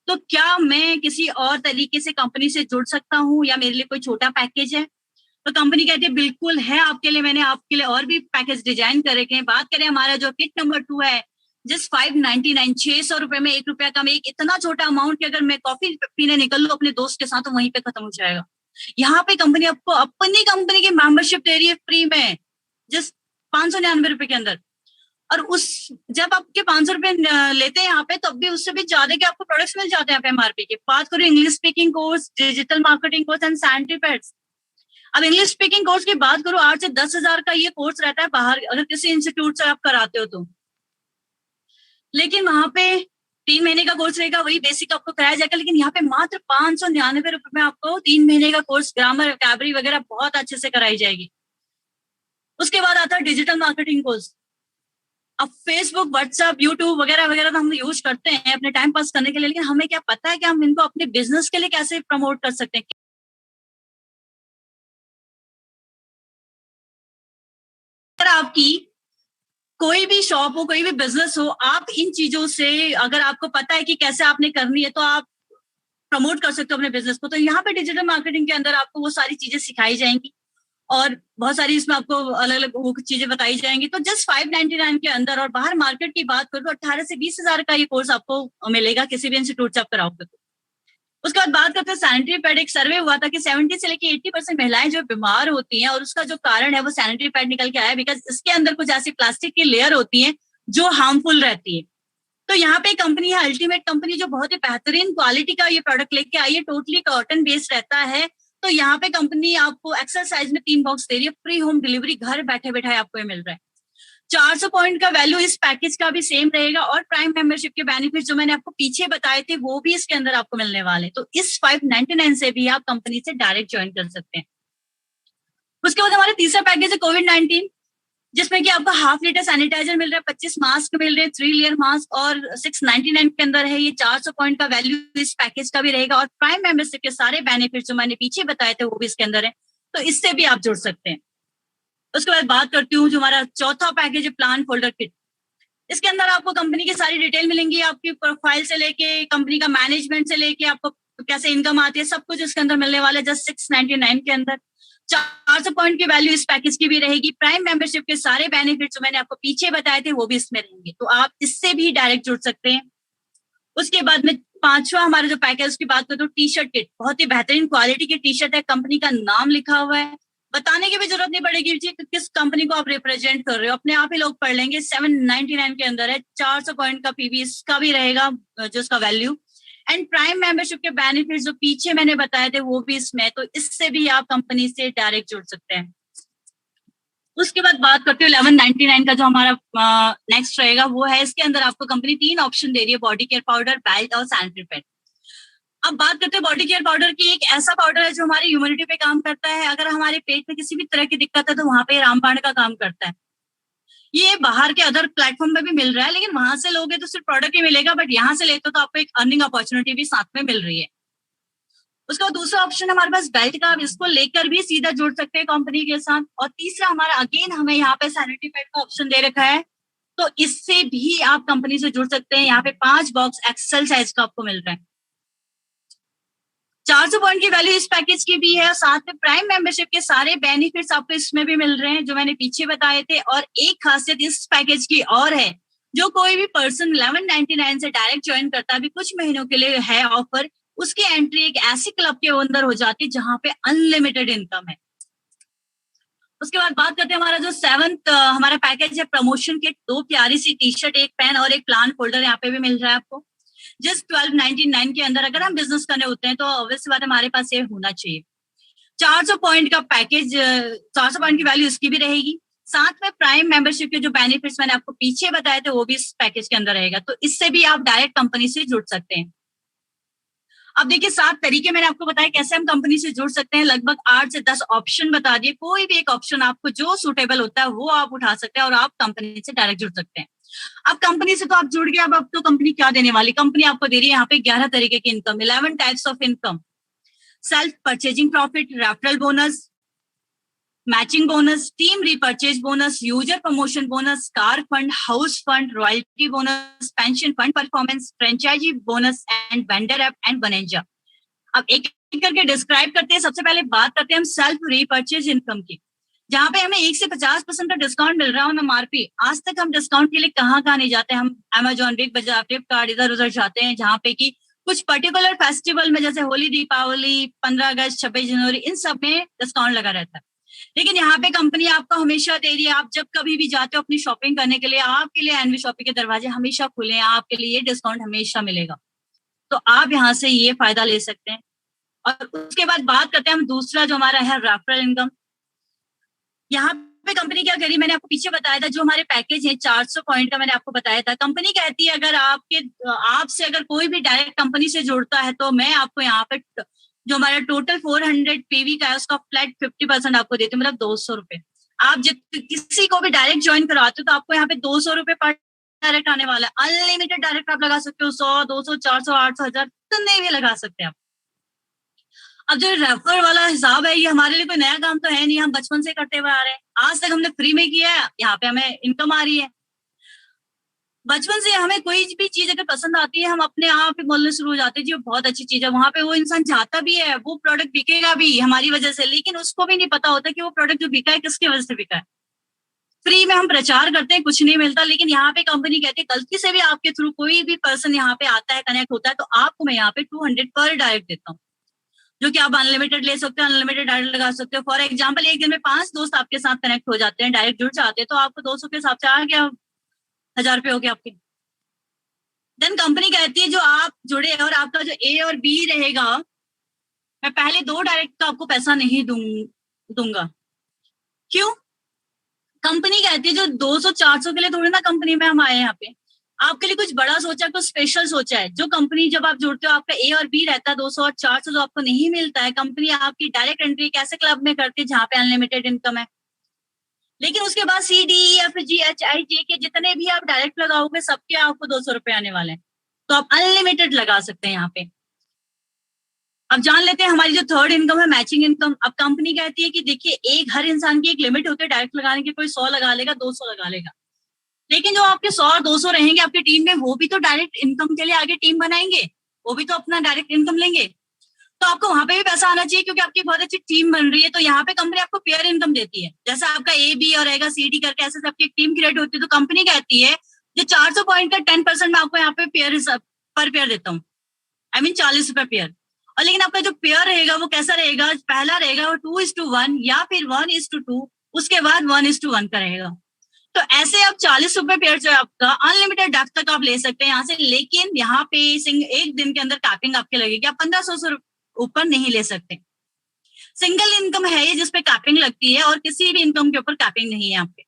तो क्या मैं किसी और तरीके से कंपनी से जुड़ सकता हूँ या मेरे लिए कोई छोटा पैकेज है? तो कंपनी कहती है बिल्कुल है आपके लिए, मैंने आपके लिए और भी पैकेज डिजाइन कर रखे हैं। बात करें हमारा जो किट नंबर 2 है, जस्ट 599, 600 रुपए में 1 रुपया कम, एक इतना छोटा अमाउंट कि अगर मैं कॉफी पीने निकल लूं अपने दोस्त के साथ तो वहीं पे खत्म हो जाएगा। यहाँ पे कंपनी आपको अपनी कंपनी की मेंबरशिप दे रही है फ्री में, जस्ट 599 रुपए के अंदर। और उस जब आपके 500 रुपए लेते हैं यहाँ पे, तब भी उससे भी ज्यादा के आपको प्रोडक्ट्स मिल जाते हैं यहाँ पे एमआरपी के। बात करो English speaking course, digital marketing course and sanitary pads. अब इंग्लिश स्पीकिंग कोर्स की बात करो, 8 से 10,000 का ये कोर्स रहता है बाहर, अगर किसी इंस्टीट्यूट से आप कराते हो तो। लेकिन वहां पे 3 महीने का कोर्स रहेगा, वही बेसिक आपको कराया जाएगा, लेकिन यहाँ पे मात्र 599 रुपए में आपको 3 महीने का कोर्स, ग्रामर, वोकैबुलरी वगैरह बहुत अच्छे से कराई जाएगी। उसके बाद आता है डिजिटल मार्केटिंग कोर्स। अब फेसबुक, व्हाट्सएप, यूट्यूब वगैरह वगैरह तो हम यूज करते हैं अपने टाइम पास करने के लिए, लेकिन हमें क्या पता है कि हम इनको अपने बिजनेस के लिए कैसे प्रमोट कर सकते हैं। अगर आपकी कोई भी शॉप हो, कोई भी बिजनेस हो, आप इन चीजों से अगर आपको पता है कि कैसे आपने करनी है तो आप प्रमोट कर सकते हो अपने बिजनेस को। तो यहाँ पे डिजिटल मार्केटिंग के अंदर आपको वो सारी चीजें सिखाई जाएंगी। और बहुत सारी इसमें आपको अलग अलग वो चीजें बताई जाएंगी। तो जस्ट 599 के अंदर, और बाहर मार्केट की बात करूँ तो 18 से 20,000 का ये कोर्स आपको मिलेगा किसी भी इंस्टीट्यूट से आप कराओगे तो। उसके बाद बात करते हैं सैनिटरी पैड। एक सर्वे हुआ था कि 70 से लेके 80% महिलाएं जो बीमार होती हैं, और उसका जो कारण है वो सैनिटरी पैड निकल के आया, बिकॉज इसके अंदर कुछ ऐसी प्लास्टिक की लेयर होती है जो हार्मफुल रहती है। तो यहाँ पे कंपनी है अल्टीमेट कंपनी, जो बहुत ही बेहतरीन क्वालिटी का ये प्रोडक्ट लेके आई है, टोटली कॉटन बेस्ड रहता है। तो यहाँ पे कंपनी आपको एक्सरसाइज में 3 बॉक्स दे रही है, फ्री होम डिलीवरी, घर बैठे बैठे आपको ये मिल रहा है। 400 पॉइंट का वैल्यू इस पैकेज का भी सेम रहेगा, और प्राइम मेंबरशिप के बेनिफिट जो मैंने आपको पीछे बताए थे वो भी इसके अंदर आपको मिलने वाले। तो इस 599 से भी आप कंपनी से डायरेक्ट ज्वाइन कर सकते हैं। उसके बाद हमारा तीसरा पैकेज है कोविड-19, जिसमें कि आपको 1/2 लीटर सैनिटाइजर मिल रहा है, 25 मास्क मिल रहे हैं, 3 लेयर मास्क, और 699 के अंदर है ये। 400 पॉइंट का वैल्यू इस पैकेज का भी रहेगा, और प्राइम मेंबरशिप के सारे बेनिफिट जो मैंने पीछे बताए थे वो भी इसके अंदर है। तो इससे भी आप जुड़ सकते हैं। उसके बाद बात करती हूँ जो हमारा चौथा पैकेज है प्लान फोल्डर किट। इसके अंदर आपको कंपनी की सारी डिटेल मिलेंगी, आपकी प्रोफाइल से लेके कंपनी का मैनेजमेंट से लेके आपको कैसे इनकम आती है, सब कुछ इसके अंदर मिलने वाला है जस्ट 699 के अंदर। 400 पॉइंट की वैल्यू इस पैकेज की भी रहेगी। प्राइम मेंबरशिप के सारे बेनिफिट जो मैंने आपको पीछे बताए थे वो भी इसमें रहेंगे, तो आप इससे भी डायरेक्ट जुड़ सकते हैं। उसके बाद में पांचवा हमारा जो पैकेज उसकी बात करें तो टी शर्ट किट। बहुत ही बेहतरीन क्वालिटी की टी शर्ट है, कंपनी का नाम लिखा हुआ है, बताने की भी जरूरत नहीं पड़ेगी जी किस कंपनी को आप रिप्रेजेंट कर रहे हो, अपने आप ही लोग पढ़ लेंगे। 799 के अंदर है, 400 पॉइंट का पीवी इसका भी रहेगा जो इसका वैल्यू, एंड प्राइम मेंबरशिप के बेनिफिट जो पीछे मैंने बताए थे वो भी इसमें, तो इससे भी आप कंपनी से डायरेक्ट जुड़ सकते हैं। उसके बाद बात करते हैं 1199 का जो हमारा नेक्स्ट रहेगा वो है, इसके अंदर आपको कंपनी 3 ऑप्शन दे रही है, बॉडी केयर पाउडर, बेल्ट और सैनिटरी पैड। अब बात करते हैं बॉडी केयर पाउडर की। एक ऐसा पाउडर है जो हमारी ह्यूमिडिटी पे काम करता है, अगर हमारे पेट में किसी भी तरह की दिक्कत है तो वहां पे रामबाण का काम करता है। ये बाहर के अदर प्लेटफॉर्म पे भी मिल रहा है, लेकिन वहां से लोगे तो सिर्फ प्रोडक्ट ही मिलेगा, बट यहाँ से लेते हो तो आपको एक अर्निंग अपॉर्चुनिटी भी साथ में मिल रही है। उसका दूसरा ऑप्शन हमारे पास बेल्ट का, आप इसको लेकर भी सीधा जुड़ सकते हैं कंपनी के साथ। और तीसरा हमारा अगेन हमें यहाँ पे सैनिटरी पैड का ऑप्शन दे रखा है, तो इससे भी आप कंपनी से जुड़ सकते हैं। यहाँ पे 5 बॉक्स एक्सेल साइज का आपको मिल रहा है। 400 पॉइंट की वैल्यू इस पैकेज की भी है, और साथ में प्राइम मेंबरशिप के सारे बेनिफिट्स आपको इसमें भी मिल रहे हैं जो मैंने पीछे बताए थे। और एक खासियत इस पैकेज की और है, जो कोई भी पर्सन 1199 से डायरेक्ट ज्वाइन करता है, अभी कुछ महीनों के लिए है ऑफर, उसकी एंट्री एक ऐसी क्लब के अंदर हो जाती है जहां पे अनलिमिटेड इनकम है। उसके बाद बात करते हैं हमारा जो 7th हमारा पैकेज है प्रमोशन किट। 2 प्यारी सी टी शर्ट, एक पेन और एक प्लान फोल्डर यहाँ पे भी मिल रहा है आपको जस्ट 1299 के अंदर। अगर हम बिजनेस करने होते हैं तो ऑब्वियस बात है हमारे पास ये होना चाहिए। 400 पॉइंट का पैकेज, 400 पॉइंट की वैल्यू इसकी भी रहेगी, साथ में प्राइम मेंबरशिप के जो बेनिफिट्स मैंने आपको पीछे बताए थे वो भी इस पैकेज के अंदर रहेगा, तो इससे भी आप डायरेक्ट कंपनी से जुड़ सकते हैं। अब देखिए 7 तरीके मैंने आपको बताया कैसे हम कंपनी से जुड़ सकते हैं, लगभग 8 से 10 ऑप्शन बता दिए, कोई भी एक ऑप्शन आपको जो सूटेबल होता है वो आप उठा सकते हैं और आप कंपनी से डायरेक्ट जुड़ सकते हैं। अब कंपनी से तो आप जुड़ गए, अब तो कंपनी क्या देने वाली, कंपनी आपको दे रही है यहाँ पे 11 तरीके की income, 11 types of income, self purchasing profit, referral bonus, matching bonus, team repurchase bonus, user promotion bonus, car fund, house fund, royalty bonus, pension fund performance, franchise bonus and vendor app and bonanza. अब एक एक करके describe करते हैं। सबसे पहले बात करते हैं हम सेल्फ रीपर्चेज इनकम की, जहां पे हमें 1 से 50% का डिस्काउंट मिल रहा है ऑन एमआरपी। आज तक हम डिस्काउंट के लिए कहाँ नहीं जाते, हम अमेजॉन, बिग बाजार, फ्लिपकार्ट इधर उधर जाते हैं, जहाँ पे कि कुछ पर्टिकुलर फेस्टिवल में जैसे होली, दीपावली, 15 अगस्त, 26 जनवरी, इन सब में डिस्काउंट लगा रहता है। लेकिन यहाँ पे कंपनी आपको हमेशा दे रही है, आप जब कभी भी जाते हो अपनी शॉपिंग करने के लिए, आपके लिए एनवी शॉपिंग के दरवाजे हमेशा खुले हैं, आपके लिए ये डिस्काउंट हमेशा मिलेगा, तो आप यहाँ से ये फायदा ले सकते हैं। और उसके बाद बात करते हैं हम दूसरा जो हमारा है रेफरल इनकम। यहाँ पे कंपनी क्या करी, मैंने आपको पीछे बताया था, जो हमारे पैकेज है 400 पॉइंट का मैंने आपको बताया था, कंपनी कहती है अगर आपसे अगर कोई भी डायरेक्ट कंपनी से जुड़ता है तो मैं आपको यहाँ पे जो हमारा टोटल 400 पीवी का है उसका फ्लैट 50% आपको देती हूँ, मतलब 200 रुपए। आप किसी को भी डायरेक्ट ज्वाइन करवाते हो तो आपको यहाँ पे 200 रुपए पर डायरेक्ट आने वाला है। अनलिमिटेड डायरेक्ट आप लगा सकते हो, 100, 200, 400, 800, 1000 कितने भी लगा सकते हैं आप। अब जो रेफर वाला हिसाब है ये हमारे लिए कोई नया काम तो है नहीं, हम बचपन से करते हुए आ रहे हैं, आज तक हमने फ्री में किया है, यहाँ पे हमें इनकम आ रही है। बचपन से हमें कोई भी चीज अगर पसंद आती है हम अपने आप ही बोलने शुरू हो जाते हैं जी वो बहुत अच्छी चीज है, वहां पे वो इंसान चाहता भी है, वो प्रोडक्ट बिकेगा भी हमारी वजह से, लेकिन उसको भी नहीं पता होता कि वो प्रोडक्ट जो बिका है किसकी वजह से बिका है। फ्री में हम प्रचार करते हैं, कुछ नहीं मिलता, लेकिन यहाँ पे कंपनी कहती है गलती से भी आपके थ्रू कोई भी पर्सन यहाँ पे आता है, कनेक्ट होता है, तो आपको मैं यहाँ पे 200 पर डायरेक्ट देता हूँ, जो कि आप अनलिमिटेड ले सकते हो, अनलिमिटेड डायरेक्ट लगा सकते हो। फॉर एग्जाम्पल एक दिन में 5 दोस्त आपके साथ कनेक्ट हो जाते हैं, डायरेक्ट जुड़ जाते हैं, तो आपको 200 के हिसाब से आ गया, 1000 रुपये हो गए आपके। देन कंपनी कहती है जो आप जुड़े और आपका जो ए और बी रहेगा, मैं पहले 2 डायरेक्ट का आपको पैसा नहीं दूंगा। क्यों? कंपनी कहती है जो 200-400 के लिए थोड़ी ना कंपनी में हम आए हैं, यहाँ पे आपके लिए कुछ बड़ा सोचा है, कुछ स्पेशल सोचा है। जो कंपनी जब आप जुड़ते हो आपका ए और बी रहता है 200 और 400 जो आपको नहीं मिलता है, कंपनी आपकी डायरेक्ट एंट्री कैसे क्लब में करती है जहाँ पे अनलिमिटेड इनकम है, लेकिन उसके बाद C D F G H I J K जितने भी आप डायरेक्ट लगाओगे सबके आपको 200 रुपए आने वाले हैं, तो आप अनलिमिटेड लगा सकते हैं यहाँ पे। अब जान लेते हैं हमारी जो थर्ड इनकम है मैचिंग इनकम। अब कंपनी कहती है कि देखिए एक हर इंसान की एक लिमिट होती है डायरेक्ट लगाने की, कोई 100 लगा लेगा, 200 लगा लेगा, लेकिन जो आपके 100 और 200 रहेंगे आपकी टीम में, वो भी तो डायरेक्ट इनकम के लिए आगे टीम बनाएंगे, वो भी तो अपना डायरेक्ट इनकम लेंगे, तो आपको वहां पे भी पैसा आना चाहिए क्योंकि आपकी बहुत अच्छी टीम बन रही है। तो यहाँ पे कंपनी आपको पेयर इनकम देती है, जैसा आपका ए बी और रहेगा सी डी करके ऐसे सबकी एक टीम क्रिएट होती है, तो कंपनी कहती है जो 400 पॉइंट का 10% मैं आपको यहाँ पे पेयर पर पेयर देता हूँ, आई मीन 40 रुपए पेयर। और लेकिन आपका जो पेयर रहेगा वो कैसा रहेगा, पहला रहेगा वो 2:1 या फिर 1:2, उसके बाद 1:1 का रहेगा। तो ऐसे आप 40 रुपए पेयर जो आपका अनलिमिटेड डेप्थ तक आप ले सकते हैं यहाँ से, लेकिन यहाँ पे एक दिन के अंदर कैपिंग आपके लगेगी, आप 1500 से ऊपर नहीं ले सकते। सिंगल इनकम है ये जिसपे कैपिंग लगती है और किसी भी इनकम के ऊपर कैपिंग नहीं है यहाँ पे।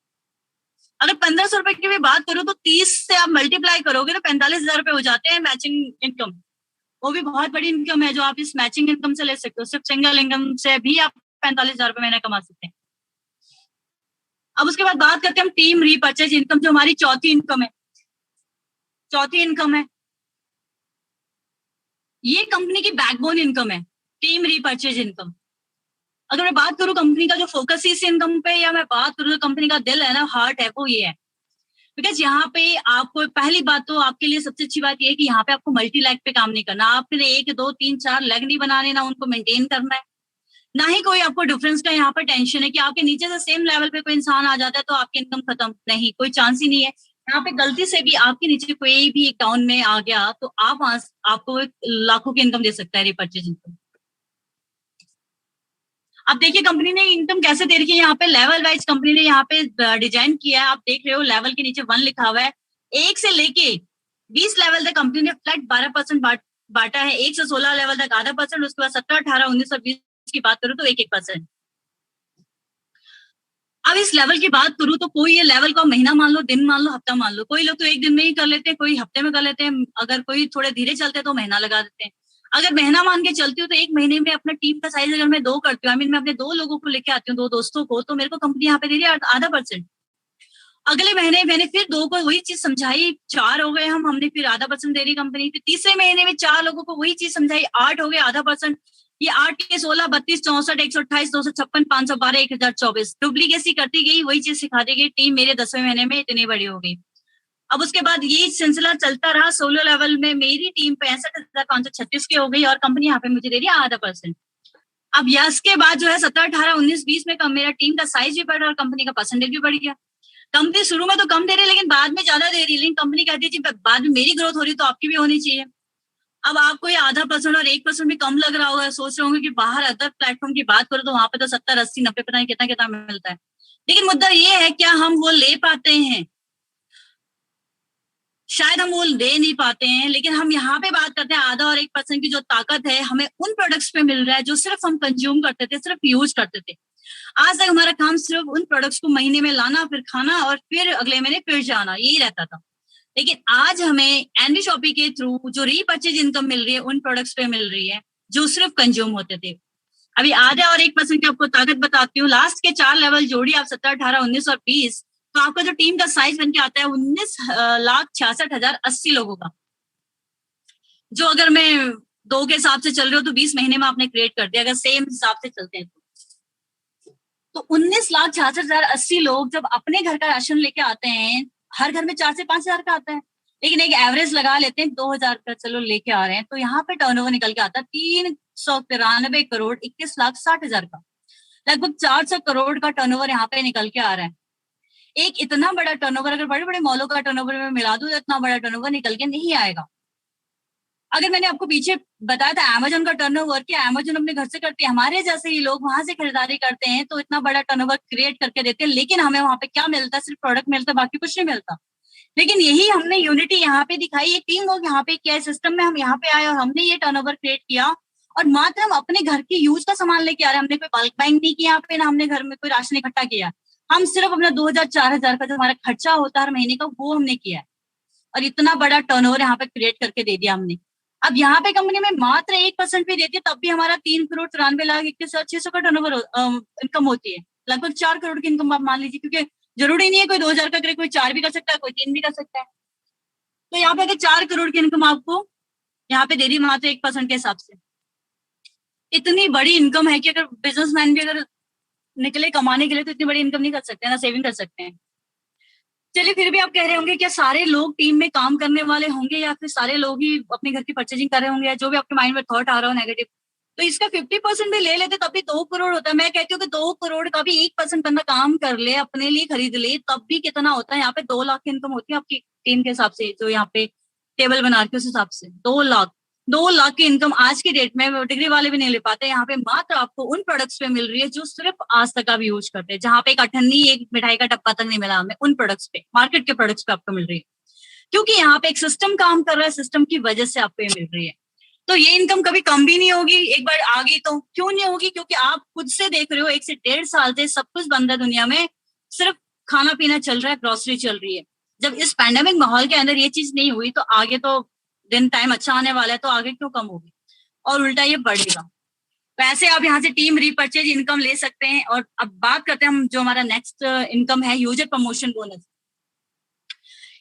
अगर 1500 रुपए की भी बात करो तो 30 से आप मल्टीप्लाई करोगे तो 45,000 रुपए हो जाते हैं मैचिंग इनकम। वो भी बहुत बड़ी इनकम है जो आप इस मैचिंग इनकम से ले सकते हो। सिर्फ सिंगल इनकम से भी आप 45,000 रुपए महीना कमा सकते हैं। अब उसके बाद बात करते हैं हम टीम रीपर्चेज इनकम, जो हमारी चौथी इनकम है। चौथी इनकम है ये कंपनी की बैकबोन इनकम है, टीम रीपर्चेज इनकम। अगर मैं बात करूं कंपनी का जो फोकस है इस इनकम पे, या मैं बात करूं तो कंपनी का दिल है ना, हार्ट है, वो ये है। बिकॉज यहाँ पे आपको पहली बात तो आपके लिए सबसे अच्छी बात ये है कि यहाँ पे आपको मल्टी लैग पे काम नहीं करना, आपने 1 2 3 4 लैग नहीं बनाने, ना उनको मेंटेन करना है, ना ही कोई आपको डिफरेंस का यहाँ पर टेंशन है कि आपके नीचे से सेम लेवल पे कोई इंसान आ जाता है तो आपकी इनकम खत्म, नहीं, कोई चांस ही नहीं है। यहाँ पे गलती से भी आपके नीचे कोई भी एक टाउन में आ गया तो आप वहां आपको लाखों की इनकम दे सकता है रिपर्चेज इनकम। अब देखिए कंपनी ने इनकम कैसे दे रखी है, यहाँ पे लेवल वाइज कंपनी ने यहाँ पे डिजाइन किया है। आप देख रहे हो लेवल के नीचे 1 लिखा हुआ है, 1 से लेके 20 लेवल तक कंपनी ने फ्लैट 12% बांटा है, 1 से 16 लेवल तक आधा %, उसके बाद 17 18 19 और 20 की बात करूं तो 1-1%। अब इस लेवल की बात करूं तो कोई ये लेवल को महीना मान लो, दिन मान लो, हफ्ता मान लो, कोई लोग तो 1 दिन में ही कर लेते हैं, कोई हफ्ते में कर लेते हैं, अगर कोई थोड़े धीरे चलते हैं तो महीना लगा देते हैं। अगर महीना मान के चलती हूँ तो 1 महीने में अपना टीम का साइज अगर मैं 2 करती हूँ, आई मीन मैं अपने 2 लोगों को लेके आती हूँ, 2 दोस्तों को, तो मेरे को कंपनी यहाँ पे दे रही है आधा %। अगले महीने मैंने फिर 2 को वही चीज समझाई, 4 हो गए हमने फिर आधा % दे रही कंपनी। फिर तीसरे महीने में 4 लोगों को वही चीज समझाई, 8 हो गए आधा %। ये 8 के 16 32 64 128 256 512 1024 डुप्लीकेसी करती गई, वही चीज सिखाती गई, टीम मेरे 10वें महीने में इतनी बड़ी हो गई। अब उसके बाद ये सिलसिला चलता रहा, सोलो लेवल में मेरी टीम 65,536 की हो गई और कंपनी यहाँ पे मुझे दे रही है आधा %। अब यस के बाद जो है 17 18 19 20 में मेरा टीम का साइज भी बढ़ा और कंपनी का परसेंटेज भी बढ़ गया। कंपनी शुरू में तो कम दे रही है लेकिन बाद में ज्यादा दे रही है, लेकिन कंपनी कहती है बाद में मेरी ग्रोथ हो रही तो आपकी भी होनी चाहिए। अब आपको ये आधा % और 1% भी कम लग रहा होगा, सोच रहे होंगे कि बाहर अदर प्लेटफॉर्म की बात करो तो वहां पे तो 70 80 90 पता नहीं कितना कितना मिलता है, लेकिन मुद्दा ये है क्या हम वो ले पाते हैं? शायद हम वो ले नहीं पाते हैं। लेकिन हम यहाँ पे बात करते हैं आधा और 1% की जो ताकत है हमें उन प्रोडक्ट्स पे मिल रहा है जो सिर्फ हम कंज्यूम करते थे, सिर्फ यूज करते थे। आज तक हमारा काम सिर्फ उन प्रोडक्ट्स को महीने में लाना, फिर खाना और फिर अगले महीने फिर जाना, यही रहता था। लेकिन आज हमें एनवी शॉपी के थ्रू जो रीपर्चेज इनकम मिल रही है उन प्रोडक्ट्स पे मिल रही है जो सिर्फ कंज्यूम होते थे। अभी आधा और 1% की आपको ताकत बताती हूँ। लास्ट के 4 लेवल जोड़ी आप 17 18 19 और 20, तो आपका जो टीम का साइज बन के आता है 19,66,080 लोगों का, जो अगर मैं 2 के हिसाब से चल रही हूँ तो 20 महीने में आपने क्रिएट कर दिया, अगर सेम हिसाब से चलते हैं तो 19,66,080 लोग जब अपने घर का राशन लेके आते हैं, हर घर में 4 से 5 हजार का आता है, लेकिन एक एवरेज लगा लेते हैं 2,000 का, चलो लेके आ रहे हैं, तो यहाँ पे टर्नओवर निकल के आता है 393 करोड़ 21,60,000 का। लगभग 400 करोड़ का टर्नओवर यहाँ पे निकल के आ रहा है। एक इतना बड़ा टर्नओवर अगर बड़े बड़े मॉलों का टर्नओवर में मिला दूं तो इतना बड़ा टर्नओवर निकल के नहीं आएगा। अगर मैंने आपको पीछे बताया था अमेजोन का टर्नओवर, कि अमेजोन अपने घर से करती है, हमारे जैसे ही लोग वहां से खरीदारी करते हैं तो इतना बड़ा टर्नओवर क्रिएट करके देते हैं, लेकिन हमें वहां पे क्या मिलता है? सिर्फ प्रोडक्ट मिलता है, बाकी कुछ नहीं मिलता। लेकिन यही हमने यूनिटी यहाँ पे दिखाई, ये टीम वर्क यहाँ पे किया, सिस्टम में हम यहाँ पे आए और हमने ये टर्नओवर क्रिएट किया, और मात्र हम अपने घर की यूज का सामान लेके आ रहे हैं। हमने कोई बल्क बाइंग नहीं किया यहाँ पे, ना हमने घर में कोई राशन इकट्ठा किया। हम सिर्फ अपना 2,000-4,000 का जो हमारा खर्चा होता है हर महीने का, वो हमने किया है, और इतना बड़ा टर्नओवर यहाँ पे क्रिएट करके दे दिया हमने। अब यहाँ पे कंपनी में मात्र 1% भी देती है तब भी हमारा 3,93,61,600 का टर्नओवर इनकम होती है। लगभग 4 करोड़ की इनकम आप मान लीजिए, क्योंकि जरूरी नहीं है कोई 2,000 का करे, कोई 4 भी कर सकता है, कोई 3 भी कर सकता है। तो यहाँ पे अगर 4 करोड़ की इनकम आपको यहाँ पे दे दी मात्र 1% के हिसाब से, इतनी बड़ी इनकम है कि अगर बिजनेसमैन भी अगर निकले कमाने के लिए तो इतनी बड़ी इनकम नहीं कर सकते, ना सेविंग कर सकते हैं। चलिए, फिर भी आप कह रहे होंगे क्या सारे लोग टीम में काम करने वाले होंगे, या फिर सारे लोग ही अपने घर की परचेजिंग कर रहे होंगे, या जो भी आपके माइंड में थॉट आ रहा हो नेगेटिव, तो इसका 50% भी ले लेते तब भी 2 करोड़ होता है। मैं कहती हूँ कि 2 करोड़ का भी 1% बंदा काम कर ले, अपने लिए खरीद ले, तब भी कितना होता है? यहाँ पे 2 लाख की इनकम होती है आपकी टीम के हिसाब से, जो यहाँ पे टेबल बना के उस हिसाब से 2 लाख की इनकम आज की डेट में डिग्री वाले भी नहीं ले पाते। यहाँ पे मात्र आपको उन प्रोडक्ट्स पे मिल रही है जो सिर्फ आज तक आप यूज करते हैं, जहाँ पे एक अठन्नी एक मिठाई का डब्बा तक नहीं मिला हमें, उन प्रोडक्ट्स पे, मार्केट के प्रोडक्ट्स पे आपको मिल रही है, क्योंकि यहाँ पे एक सिस्टम काम कर रहा है, सिस्टम की वजह से आपको ये मिल रही है। तो ये इनकम कभी कम भी नहीं होगी, एक बार आ गई तो क्यों नहीं होगी? क्योंकि आप खुद से देख रहे हो 1 से 1.5 साल से सब कुछ बंद है दुनिया में, सिर्फ खाना पीना चल रहा है, ग्रोसरी चल रही है। जब इस पैंडेमिक माहौल के अंदर ये चीज नहीं हुई तो आगे तो दिन टाइम अच्छा आने वाला है, तो आगे क्यों कम होगी? और उल्टा ये बढ़ेगा। वैसे आप यहाँ से टीम रीपर्चेज इनकम ले सकते हैं। और अब बात करते हैं हम, जो हमारा नेक्स्ट इनकम है यूजर प्रमोशन बोनस।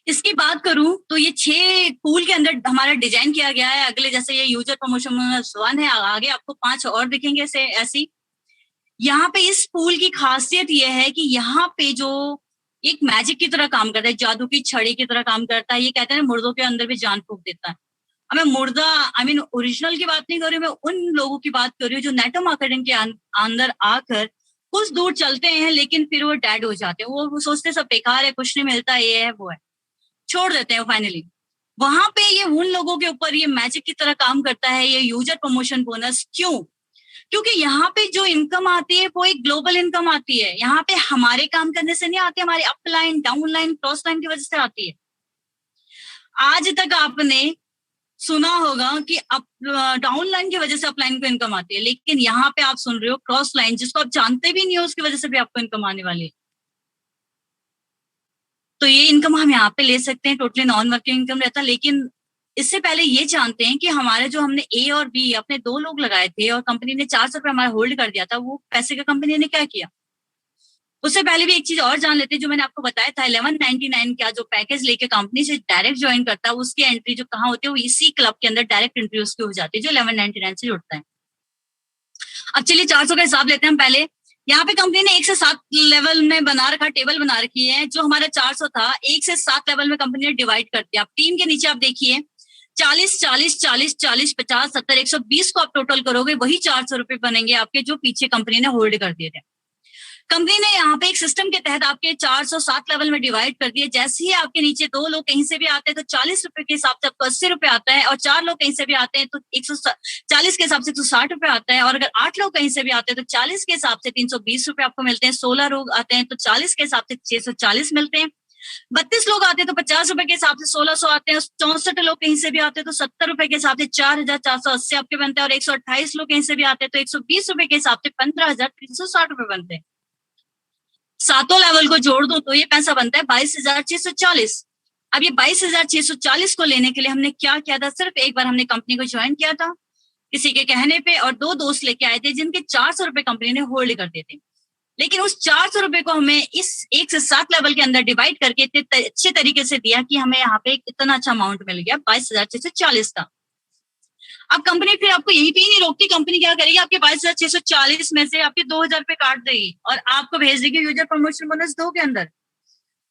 इसकी बात करूं तो ये 6 पूल के अंदर हमारा डिजाइन किया गया है। अगले जैसे ये यूजर प्रमोशन बोनस 1 है, आगे आपको 5 और दिखेंगे ऐसी। यहाँ पे इस पूल की खासियत ये है कि यहाँ पे जो एक मैजिक की तरह काम करता है, जादू की छड़ी की तरह काम करता है। ये कहते हैं मुर्दों के अंदर भी जान फूंक देता है। अब मैं मुर्दा ओरिजिनल की बात नहीं कर रही हूँ, मैं उन लोगों की बात कर रही हूँ जो नेटवर्क मार्केटिंग के अंदर आकर कुछ दूर चलते हैं, लेकिन फिर वो डेड हो जाते हैं। वो सोचते सब बेकार है, कुछ नहीं मिलता, ये है वो है, छोड़ देते हैं फाइनली। वहां पे ये उन लोगों के ऊपर ये मैजिक की तरह काम करता है, ये यूजर प्रमोशन बोनस। क्यों? क्योंकि यहाँ पे जो इनकम आती है वो एक ग्लोबल इनकम आती है। यहाँ पे हमारे काम करने से नहीं आती, हमारी अपलाइन, डाउनलाइन, क्रॉस लाइन की वजह से आती है। आज तक आपने सुना होगा कि अप डाउनलाइन की वजह से अपलाइन को इनकम आती है, लेकिन यहाँ पे आप सुन रहे हो क्रॉस लाइन, जिसको आप जानते भी नहीं हो, उसकी वजह से भी आपको इनकम आने वाली है। तो ये इनकम हम यहाँ पे ले सकते हैं, टोटली नॉन वर्किंग इनकम रहता है। लेकिन इससे पहले ये जानते हैं कि हमारे जो हमने ए और बी अपने 2 लोग लगाए थे और कंपनी ने 400 रुपये हमारा होल्ड कर दिया था, वो पैसे का कंपनी ने क्या किया? उससे पहले भी एक चीज और जान लेते हैं, जो मैंने आपको बताया था 1199 का जो पैकेज लेके कंपनी से डायरेक्ट ज्वाइन करता है, उसकी एंट्री जो कहाँ होती है, वो इसी क्लब के अंदर डायरेक्ट एंट्री उसकी हो जाती है, जो 1199 से जुड़ता है। अब चलिए 400 का हिसाब लेते हैं हम पहले। यहाँ पे कंपनी ने 1 से 7 लेवल में बना रखा, टेबल बना रखी है। जो हमारा 400 था, 1 से 7 लेवल में कंपनी ने डिवाइड कर दिया। टीम के नीचे आप देखिए 40, 40, 40, 40, 50, 70, 120 को आप टोटल करोगे, वही 400 रुपए बनेंगे आपके, जो पीछे कंपनी ने होल्ड कर दिए थे। कंपनी ने यहाँ पे एक सिस्टम के तहत आपके 407 लेवल में डिवाइड कर दिए। जैसे ही आपके नीचे 2 लोग कहीं से भी आते हैं तो 40 रुपए के हिसाब से आपको 80 रुपए आता है, और 4 लोग कहीं से भी आते हैं तो 140 के हिसाब से 160 रुपए आता है, और अगर 8 लोग कहीं से भी आते हैं तो 40 के हिसाब से 320 रुपए आपको मिलते हैं। 16 लोग आते हैं तो 40 के हिसाब से 640 मिलते हैं। 32 लोग आते हैं तो 50 रुपए के हिसाब से 1600 आते हैं। 64 लोग कहीं से भी आते हैं तो 70 रुपए के हिसाब से 4480 आपके बनते हैं, और 128 लोग कहीं से भी आते हैं तो 120 रुपए के हिसाब से 15,360 रुपए बनते हैं। 7 लेवल को जोड़ दो तो ये पैसा बनता है 22,640। अब ये 22,640 को लेने के लिए हमने क्या किया था? सिर्फ एक बार हमने कंपनी को ज्वाइन किया था किसी के कहने पे, और 2 दोस्त लेके आए थे जिनके 400 रुपए कंपनी ने होल्ड कर दिए थे। लेकिन उस 400 रुपए को हमें इस 1 से 7 लेवल के अंदर डिवाइड करके इतने अच्छे तरीके से दिया कि हमें यहाँ पे इतना अच्छा अमाउंट मिल गया 22,640 का। अब कंपनी फिर आपको यहीं पे ही नहीं रोकती। कंपनी क्या करेगी? आपके 22,640 में से आपके 2,000 रुपए काट देगी और आपको भेज देगी यूजर प्रमोशन बोनस 2 के अंदर।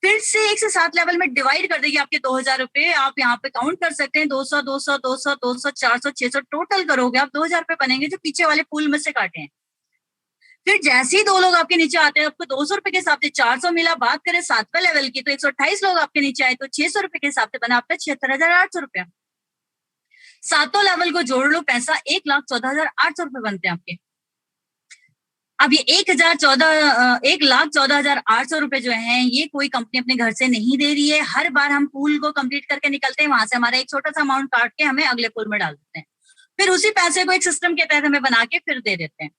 फिर से 1 से 7 लेवल में डिवाइड कर देगी आपके 2,000 रुपए। आप यहाँ पे काउंट कर सकते हैं, 200, 200, 200, 200, 400, 600 टोटल करोगे आप 2,000 रुपए बनेंगे जो पीछे वाले पूल में से काटे हैं। फिर जैसे ही 2 लोग आपके नीचे आते हैं, आपको 200 रुपए के हिसाब से 400 मिला। बात करें 7वें लेवल की तो 128 लोग आपके नीचे आए तो 600 रुपए के हिसाब से बना आपका 76,800 रुपया। 7 लेवल को जोड़ लो, पैसा 1,14,800 रुपए बनते हैं आपके। अब ये 1,14,800 रुपए जो है ये कोई कंपनी अपने घर से नहीं दे रही है। हर बार हम पूल को कंप्लीट करके निकलते हैं, वहां से हमारा एक छोटा सा अमाउंट काट के हमें अगले पूल में डाल देते हैं, फिर उसी पैसे को एक सिस्टम के तहत हमें बना के फिर दे देते हैं।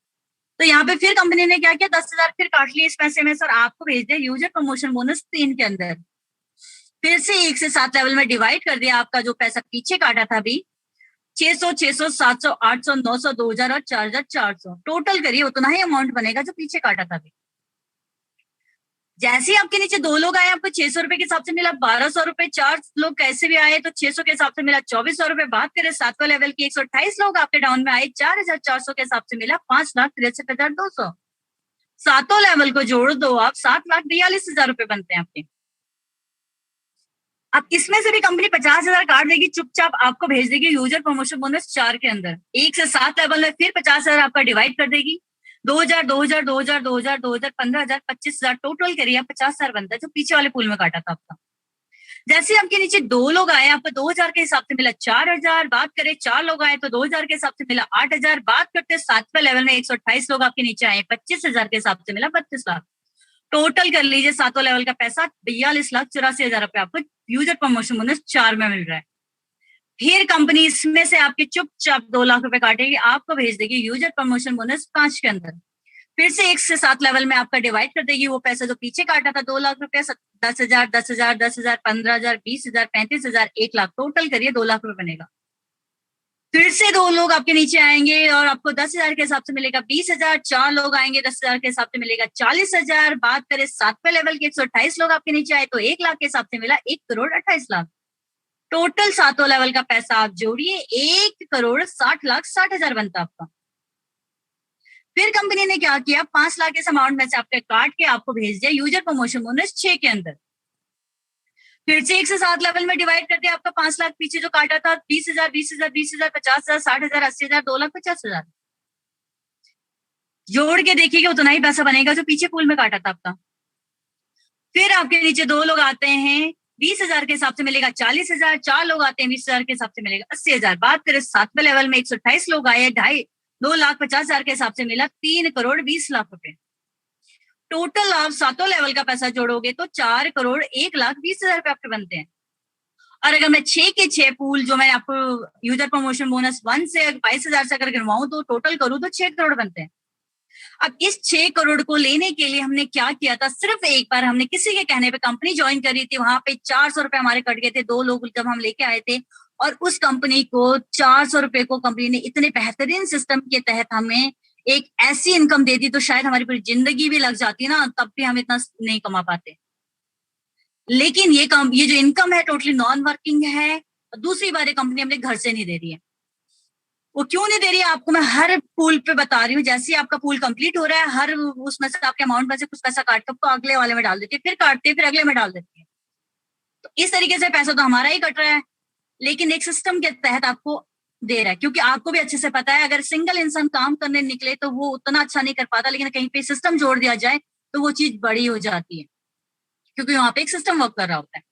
तो यहाँ पे फिर कंपनी ने क्या किया, 10,000 फिर काट लिए इस पैसे में, सर आपको भेज दिया यूजर प्रमोशन बोनस 3 के अंदर। फिर से 1 से 7 लेवल में डिवाइड कर दिया, आपका जो पैसा पीछे काटा था अभी 600, 600, 700, 800, 900, 2,000 और 4,400 टोटल करिए, उतना ही अमाउंट बनेगा जो पीछे काटा था अभी। जैसे ही आपके नीचे 2 लोग आए, आपको 600 रुपए के हिसाब से मिला 1,200 रुपए। 4 लोग कैसे भी आए तो 600 के हिसाब से मिला 2,400 रुपए। बात करें 7वें लेवल की, 128 लोग आपके डाउन में आए, 4,400 के हिसाब से मिला 5,63,200। 7 लेवल को जोड़ दो आप, 7,42,000 रुपए बनते हैं आपके। अब इसमें से भी कंपनी 50,000 काट देगी, चुपचाप आपको भेज देगी यूजर प्रमोशन बोनस 4 के अंदर। 1 से 7 लेवल में फिर 50,000 आपका डिवाइड कर देगी, 2,000, 2,000, 2,000, 2,000, 2,000, 15,000, 25,000 टोटल करिए 50,000 बनता है जो पीछे वाले पूल में काटा था आपका। जैसे आपके नीचे 2 लोग आए, आपको 2,000 के हिसाब से मिला 4,000। बात करें 4 लोग आए तो 2,000 के हिसाब से मिला 8,000। बात करते 7वें लेवल में 128 लोग आपके नीचे आए, 25,000 के हिसाब से मिला 32 लाख। टोटल कर लीजिए 7वें लेवल का पैसा 42,84,000 रुपए आपको यूजर प्रमोशन बोनस 4 में मिल रहा है। फिर कंपनी इसमें से आपके चुपचाप 2 लाख रुपए काटेगी, आपको भेज देगी यूजर प्रमोशन बोनस 5 के अंदर। फिर से 1 से 7 लेवल में आपका डिवाइड कर देगी वो पैसा जो पीछे काटा था 2 लाख रुपया, 10,000, 10,000, 10,000, 15,000, 20,000, 35,000, 1 लाख टोटल करिए 2 लाख रुपए बनेगा। फिर से 2 लोग आपके नीचे आएंगे और आपको 10,000 के हिसाब से मिलेगा 20,000। 4 लोग आएंगे 10,000 के हिसाब से मिलेगा 40,000। बात करें 7वें लेवल के 128 लोग आपके नीचे आए तो 1 लाख के हिसाब से मिला 1,28,00,000। टोटल 7वें लेवल का पैसा आप जोड़िए 1,60,60,000 बनता आपका। फिर कंपनी ने क्या किया, 5 लाख इस अमाउंट में से आपके काट के आपको भेज दिया यूजर प्रमोशन बोनस 6 के अंदर। फिर से 1 से 7 लेवल में डिवाइड कर दिया, आपका 5 लाख पीछे जो काटा था 20,000, 20,000, 20,000, 50,000, 60,000, 80,000, 2,50,000 जोड़ के देखिएगा उतना ही पैसा बनेगा जो पीछे पूल में काटा था आपका। फिर आपके नीचे 2 लोग आते हैं, 20,000 के हिसाब से मिलेगा 40,000। 4 लोग आते हैं 20,000 के हिसाब से मिलेगा 80,000। बात करें 7वें लेवल में 128 लोग आए, 2,50,000 के हिसाब से मिला 3,20,00,000 रुपए। टोटल आप 7वें लेवल का पैसा जोड़ोगे तो 4,01,20,000 रुपए आपके बनते हैं। और अगर मैं 6 के 6 पूल जो मैं आपको यूजर प्रमोशन बोनस 1 से 22,000 से अगर गिनवाऊं तो टोटल करूं तो 6 करोड़ बनते हैं। अब इस 6 करोड़ को लेने के लिए हमने क्या किया था, सिर्फ एक बार हमने किसी के कहने पे कंपनी ज्वाइन करी थी, वहां पे 400 रुपए हमारे कट गए थे। 2 लोग जब हम लेके आए थे और उस कंपनी को 400 रुपए को कंपनी ने इतने बेहतरीन सिस्टम के तहत हमें एक ऐसी इनकम दे दी तो शायद हमारी पूरी जिंदगी भी लग जाती ना, तब भी हम इतना नहीं कमा पाते। लेकिन ये जो इनकम है टोटली नॉन वर्किंग है। दूसरी बार ये कंपनी अपने घर से नहीं दे रही है। वो क्यों नहीं दे रही है आपको मैं हर पूल पे बता रही हूँ। जैसे ही आपका पूल कंप्लीट हो रहा है, हर उसमें से आपके अमाउंट में से कुछ पैसा काट के आपको अगले वाले में डाल देती है, फिर काटते हैं, फिर अगले में डाल देती है। तो इस तरीके से पैसा तो हमारा ही कट रहा है, लेकिन एक सिस्टम के तहत आपको दे रहा है। क्योंकि आपको भी अच्छे से पता है अगर सिंगल इंसान काम करने निकले तो वो उतना अच्छा नहीं कर पाता, लेकिन कहीं पे सिस्टम जोड़ दिया जाए तो वो चीज बड़ी हो जाती है, क्योंकि वहां पे एक सिस्टम वर्क कर रहा होता है।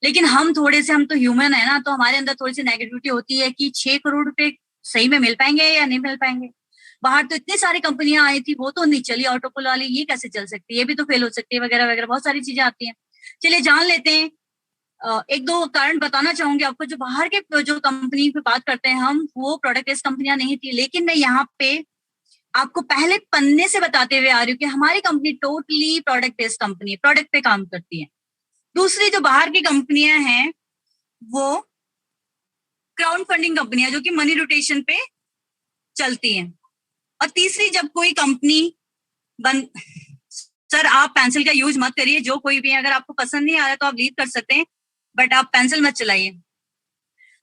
लेकिन हम तो ह्यूमन है ना, तो हमारे अंदर थोड़ी सी नेगेटिविटी होती है कि 6 करोड़ रुपए सही में मिल पाएंगे या नहीं मिल पाएंगे। बाहर तो इतनी सारी कंपनियां आई थी, वो तो नहीं चली, ऑटोपुल वाली ये कैसे चल सकती है, ये भी तो फेल हो सकती है, वगैरह वगैरह बहुत सारी चीजें आती हैं। चलिए जान लेते हैं। एक दो कारण बताना चाहूंगी आपको। जो बाहर के जो कंपनी पे बात करते हैं हम, वो प्रोडक्ट बेस्ड कंपनियां नहीं थी, लेकिन मैं यहाँ पे आपको पहले पन्ने से बताते हुए आ रही हूँ कि हमारी company totally product based company है, प्रोडक्ट पे काम करती है। दूसरी जो बाहर की कंपनियां हैं वो क्राउड फंडिंग कंपनियां जो कि मनी रोटेशन पे चलती हैं। और तीसरी जब कोई कंपनी बन सर आप पेंसिल का यूज मत करिए, जो कोई भी है, अगर आपको पसंद नहीं आ रहा तो आप लीव कर सकते हैं, बट आप पेंसिल मत चलाइए।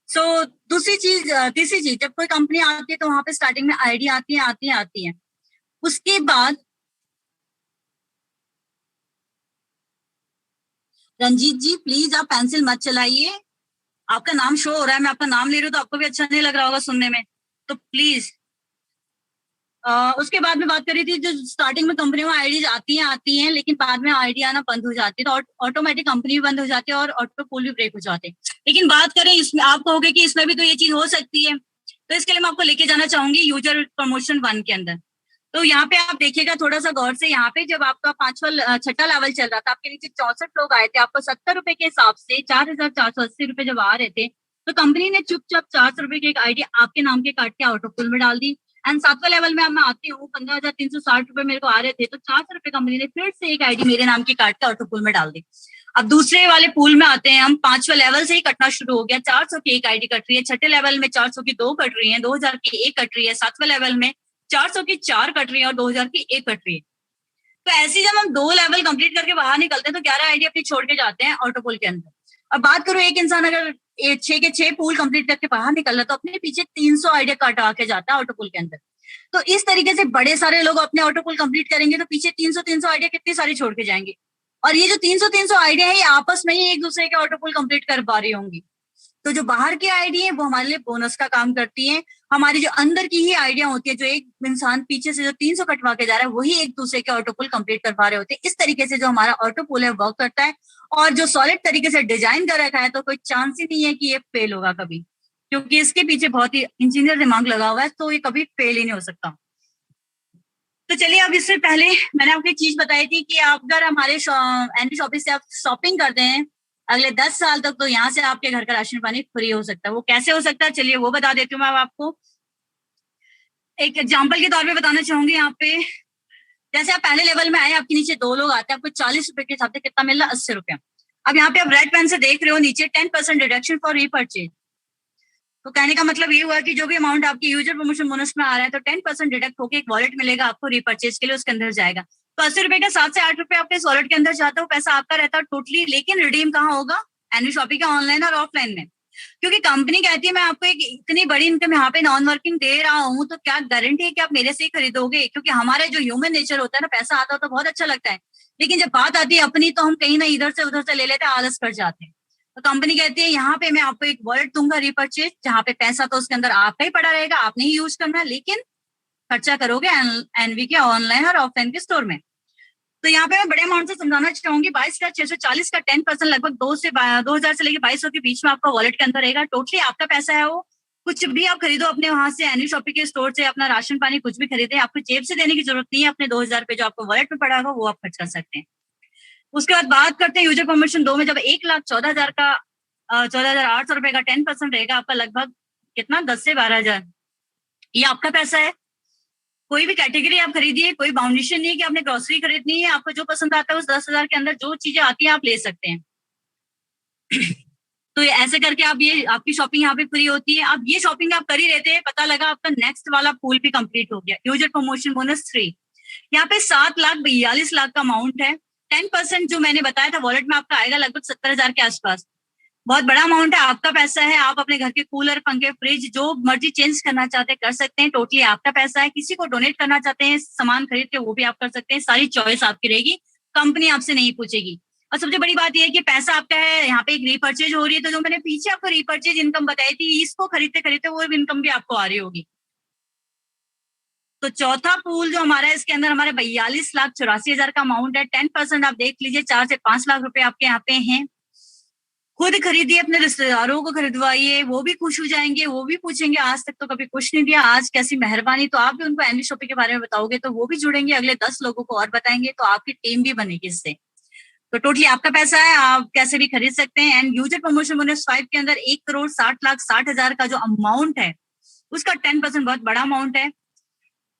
तीसरी चीज जब कोई कंपनी आती है तो वहां पे स्टार्टिंग में आईडिया आती है। उसके बाद रंजीत जी प्लीज आप पेंसिल मत चलाइए, आपका नाम शो हो रहा है, मैं आपका नाम ले रही हूँ तो आपको भी अच्छा नहीं लग रहा होगा सुनने में, तो प्लीज। उसके बाद में बात करी थी, जो स्टार्टिंग में कंपनी में आईडीज आती हैं लेकिन बाद में आईडी आना बंद हो जाती है, तो ऑटोमेटिक कंपनी भी बंद हो जाती है और ऑटो पोल भी ब्रेक हो जाते हैं। लेकिन बात करें इसमें, आप कहोगे कि इसमें भी तो ये चीज हो सकती है, तो इसके लिए मैं आपको लेके जाना चाहूंगी यूजर प्रमोशन 1 के अंदर। तो यहाँ पे आप देखिएगा थोड़ा सा गौर से, यहाँ पे जब आपका छठा लेवल चल रहा था, आपके नीचे 64 लोग आए थे, आपको 70 रुपए के हिसाब से 4,480 रुपए जब आ रहे थे, तो कंपनी ने चुपचाप 400 रुपए की एक आईडी आपके नाम के काट के ऑटो पुल में डाल दी। एंड 7वां लेवल में अब मैं आती हूँ, 15,360 रुपए मेरे को आ रहे थे, तो 400 रुपए कंपनी ने फिर से एक आईडी मेरे नाम की काट के ऑटो पुल में डाल दी। अब दूसरे वाले पूल में आते हैं हम, 5वां लेवल से ही कटना शुरू हो गया, 400 की एक आईडी कट रही है, छठे लेवल में 400 की 2 कट रही है, 2,000 की 1 कट रही है, 7वें लेवल में 400 की 4 कट रही है और 2,000 की 1 कट रही है। तो ऐसे जब हम 2 लेवल कंप्लीट करके बाहर निकलते हैं तो 11 आईडी अपनी छोड़ के जाते हैं ऑटो पुल के अंदर। अब बात करो, एक इंसान अगर 6 के 6 पूल कंप्लीट करके बाहर निकल रहा है तो अपने पीछे 300 आईडी कटा के जाता है ऑटो पुल के अंदर। तो इस तरीके से बड़े सारे लोग अपने ऑटो पुल कंप्लीट करेंगे तो पीछे 300 आईडिया कितनी सारी छोड़ के जाएंगे, और ये जो 300 आईडिया है ये आपस में ही एक दूसरे के ऑटो पुल कंप्लीट कर पा रही होंगी। तो जो बाहर की आईडी है वो हमारे लिए बोनस का काम करती है, हमारी जो अंदर की ही आइडिया होती है, जो एक इंसान पीछे से जो 300 कटवा के जा रहा है वही एक दूसरे के ऑटो पुल कंप्लीट कर पा रहे होते हैं। इस तरीके से जो हमारा ऑटो पुल है वर्क करता है, और जो सॉलिड तरीके से डिजाइन कर रखा है तो कोई चांस ही नहीं है कि ये फेल होगा कभी, क्योंकि इसके पीछे बहुत ही इंजीनियर दिमाग लगा हुआ है, तो ये कभी फेल ही नहीं हो सकता। तो चलिए, अब इससे पहले मैंने आपको एक चीज बताई थी कि आप अगर हमारे एनवी शॉपिंग से आप शॉपिंग करते हैं अगले 10 साल तक, तो यहाँ से आपके घर का राशन पानी फ्री हो सकता है। वो कैसे हो सकता है, चलिए वो बता देती हूँ मैं आपको। एक एग्जाम्पल के तौर पे बताना चाहूंगी यहाँ पे, जैसे आप पहले लेवल में आए, आपके नीचे 2 लोग आते हैं, आपको 40 रुपए के हिसाब से कितना मिल रहा है, 80 रुपया। अब यहाँ पे आप रेड पेन से देख रहे हो नीचे 10% डिडक्शन फॉर रीपरचेज। तो कहने का मतलब ये हुआ कि जो भी अमाउंट आपकी यूजर प्रमोशन बोनस में आ रहा है तो 10% डिडक्ट होकर एक वॉलेट मिलेगा आपको रीपरचेज के लिए, उसके अंदर जाएगा। तो 80 रुपए का 7 से 8 रुपए आपके इस वॉलेट के अंदर जाता है, वो पैसा आपका रहता है टोटली। लेकिन रिडीम कहाँ होगा, एनवी शॉपिंग का ऑनलाइन और ऑफलाइन में। क्योंकि कंपनी कहती है मैं आपको एक इतनी बड़ी इनकम यहाँ पे नॉन वर्किंग दे रहा हूँ, तो क्या गारंटी है कि आप मेरे से ही खरीदोगे। क्योंकि हमारा जो ह्यूमन नेचर होता है ना, पैसा आता है तो बहुत अच्छा लगता है, लेकिन जब बात आती है अपनी तो हम कहीं ना इधर से उधर से ले लेते हैं, आलस कर जाते हैं। तो कंपनी कहती है यहाँ पे मैं आपको एक वॉलेट दूंगा रीपरचेज, जहाँ पे पैसा तो उसके अंदर आपका ही पड़ा रहेगा, आपने ही यूज करना है, लेकिन खर्चा करोगे एनवी के ऑनलाइन और ऑफलाइन के स्टोर में। तो यहाँ पे मैं बड़े अमाउंट से समझाना चाहूंगी, 22,640 का 10% लगभग 2,000 से लेकर 2,200 के बीच में आपका वॉलेट के अंदर रहेगा। टोटली आपका पैसा है वो, कुछ भी आप खरीदो अपने वहां से एनवी शॉपिंग के स्टोर से, अपना राशन पानी कुछ भी खरीदे, आपको जेब से देने की जरूरत नहीं है। अपने 2,000 रुपए जो आपको वॉलेट में पड़ा होगा वो आप खर्च कर सकते हैं। उसके बाद बात करते हैं यूजर प्रमोशन 2 में, जब 1,14,000 का 14,800 रुपए का 10% रहेगा, आपका लगभग कितना 10 से 12,000, ये आपका पैसा है। कोई भी कैटेगरी आप खरीदिए, कोई बाउंडेशन नहीं है कि आपने ग्रोसरी खरीदनी है, आपको जो पसंद आता है उस 10,000 के अंदर जो चीजें आती हैं आप ले सकते हैं। तो ऐसे करके आप ये आपकी शॉपिंग यहाँ पे फ्री होती है। अब ये शॉपिंग आप कर ही रहते हैं, पता लगा आपका नेक्स्ट वाला पूल भी कंप्लीट हो गया, यूजर प्रमोशन बोनस 3। यहाँ पे 7,42,00,000 का अमाउंट है। 10% जो मैंने बताया था वॉलेट में आपका आएगा लगभग 70,000 के आसपास। बहुत बड़ा अमाउंट है, आपका पैसा है, आप अपने घर के कूलर पंखे फ्रिज जो मर्जी चेंज करना चाहते हैं कर सकते हैं, टोटली आपका पैसा है। किसी को डोनेट करना चाहते हैं सामान खरीद के वो भी आप कर सकते हैं, सारी चॉइस आपकी रहेगी, कंपनी आपसे नहीं पूछेगी। और सबसे बड़ी बात यह है कि पैसा आपका है, यहाँ पे एक रीपरचेज हो रही है, तो जो मैंने पीछे आपको रीपरचेज इनकम बताई थी, इसको खरीदते खरीदते वो इनकम भी आपको आ रही होगी। तो चौथा पूल जो हमारा है, इसके अंदर हमारे 42,84,000 का अमाउंट है। 10% आप देख लीजिए, 4 से 5 लाख रुपए आपके यहाँ पे हैं। खुद खरीदिए, अपने रिश्तेदारों को खरीदवाइए, वो भी खुश हो जाएंगे, वो भी पूछेंगे आज तक तो कभी कुछ नहीं दिया, आज कैसी मेहरबानी। तो आप भी उनको एनवी शॉपिंग के बारे में बताओगे तो वो भी जुड़ेंगे, अगले 10 लोगों को और बताएंगे, तो आपकी टीम भी बनेगी इससे। तो टोटली आपका पैसा है, आप कैसे भी खरीद सकते हैं। एंड यूजर प्रमोशन बोनस 5 के अंदर 1,60,60,000 का जो अमाउंट है उसका 10% बहुत बड़ा अमाउंट है।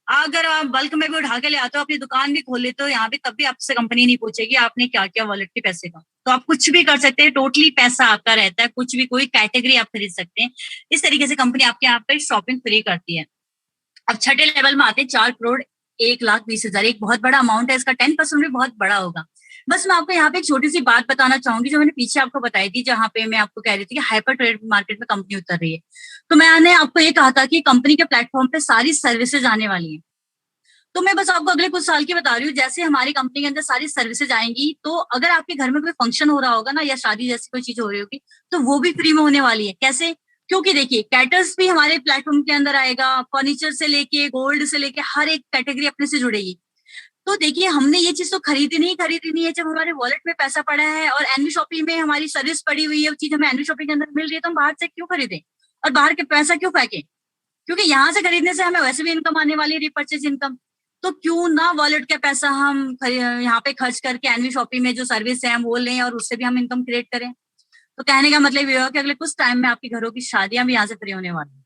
अगर आप बल्क में भी उठा के ले आते हो, अपनी दुकान भी खोल लेते हो यहाँ पे, तब भी आपसे कंपनी नहीं पूछेगी आपने क्या क्या वॉलेट के पैसे का। तो आप कुछ भी कर सकते हैं, टोटली पैसा आपका रहता है, कुछ भी कोई कैटेगरी आप खरीद सकते हैं। इस तरीके से कंपनी आपके यहाँ पे शॉपिंग फ्री करती है। अब छठे लेवल में आते हैं 4,01,20,000, एक बहुत बड़ा अमाउंट है, इसका 10% भी बहुत बड़ा होगा। बस मैं आपको यहाँ पे एक छोटी सी बात बताना चाहूंगी जो मैंने पीछे आपको बताई थी, जहाँ पे मैं आपको कह रही थी कि हाइपर ट्रेड मार्केट में कंपनी उतर रही है। तो मैंने आपको ये कहा था कि कंपनी के प्लेटफॉर्म पे सारी सर्विसेज आने वाली है। तो मैं बस आपको अगले कुछ साल की बता रही हूँ, जैसे हमारी कंपनी के अंदर सारी सर्विसेज आएंगी, तो अगर आपके घर में कोई फंक्शन हो रहा होगा ना, या शादी जैसी कोई चीज हो रही होगी, तो वो भी फ्री में होने वाली है। कैसे? क्योंकि देखिए, कैटर्स भी हमारे प्लेटफॉर्म के अंदर आएगा, फर्नीचर से लेके गोल्ड से लेके हर एक कैटेगरी अपने से जुड़ेगी। तो देखिए, हमने ये चीज तो खरीदनी है। जब हमारे वॉलेट में पैसा पड़ा है और एनवी शॉपिंग में हमारी सर्विस पड़ी हुई है, वो चीज हमें एनवी शॉपिंग के अंदर मिल रही है, तो हम बाहर से क्यों खरीदें और बाहर के पैसा क्यों फेंकें? क्योंकि यहाँ से खरीदने से हमें वैसे भी इनकम आने वाली है, रिपर्चेज इनकम। तो क्यों ना वॉलेट का पैसा हम यहाँ पे खर्च करके एनवी शॉपिंग में जो सर्विस है हम वो लें और उससे भी हम इनकम क्रिएट करें। तो कहने का मतलब ये हुआ कि अगले कुछ टाइम में आपके घरों की शादियां भी यहाँ से फ्री होने वाली है।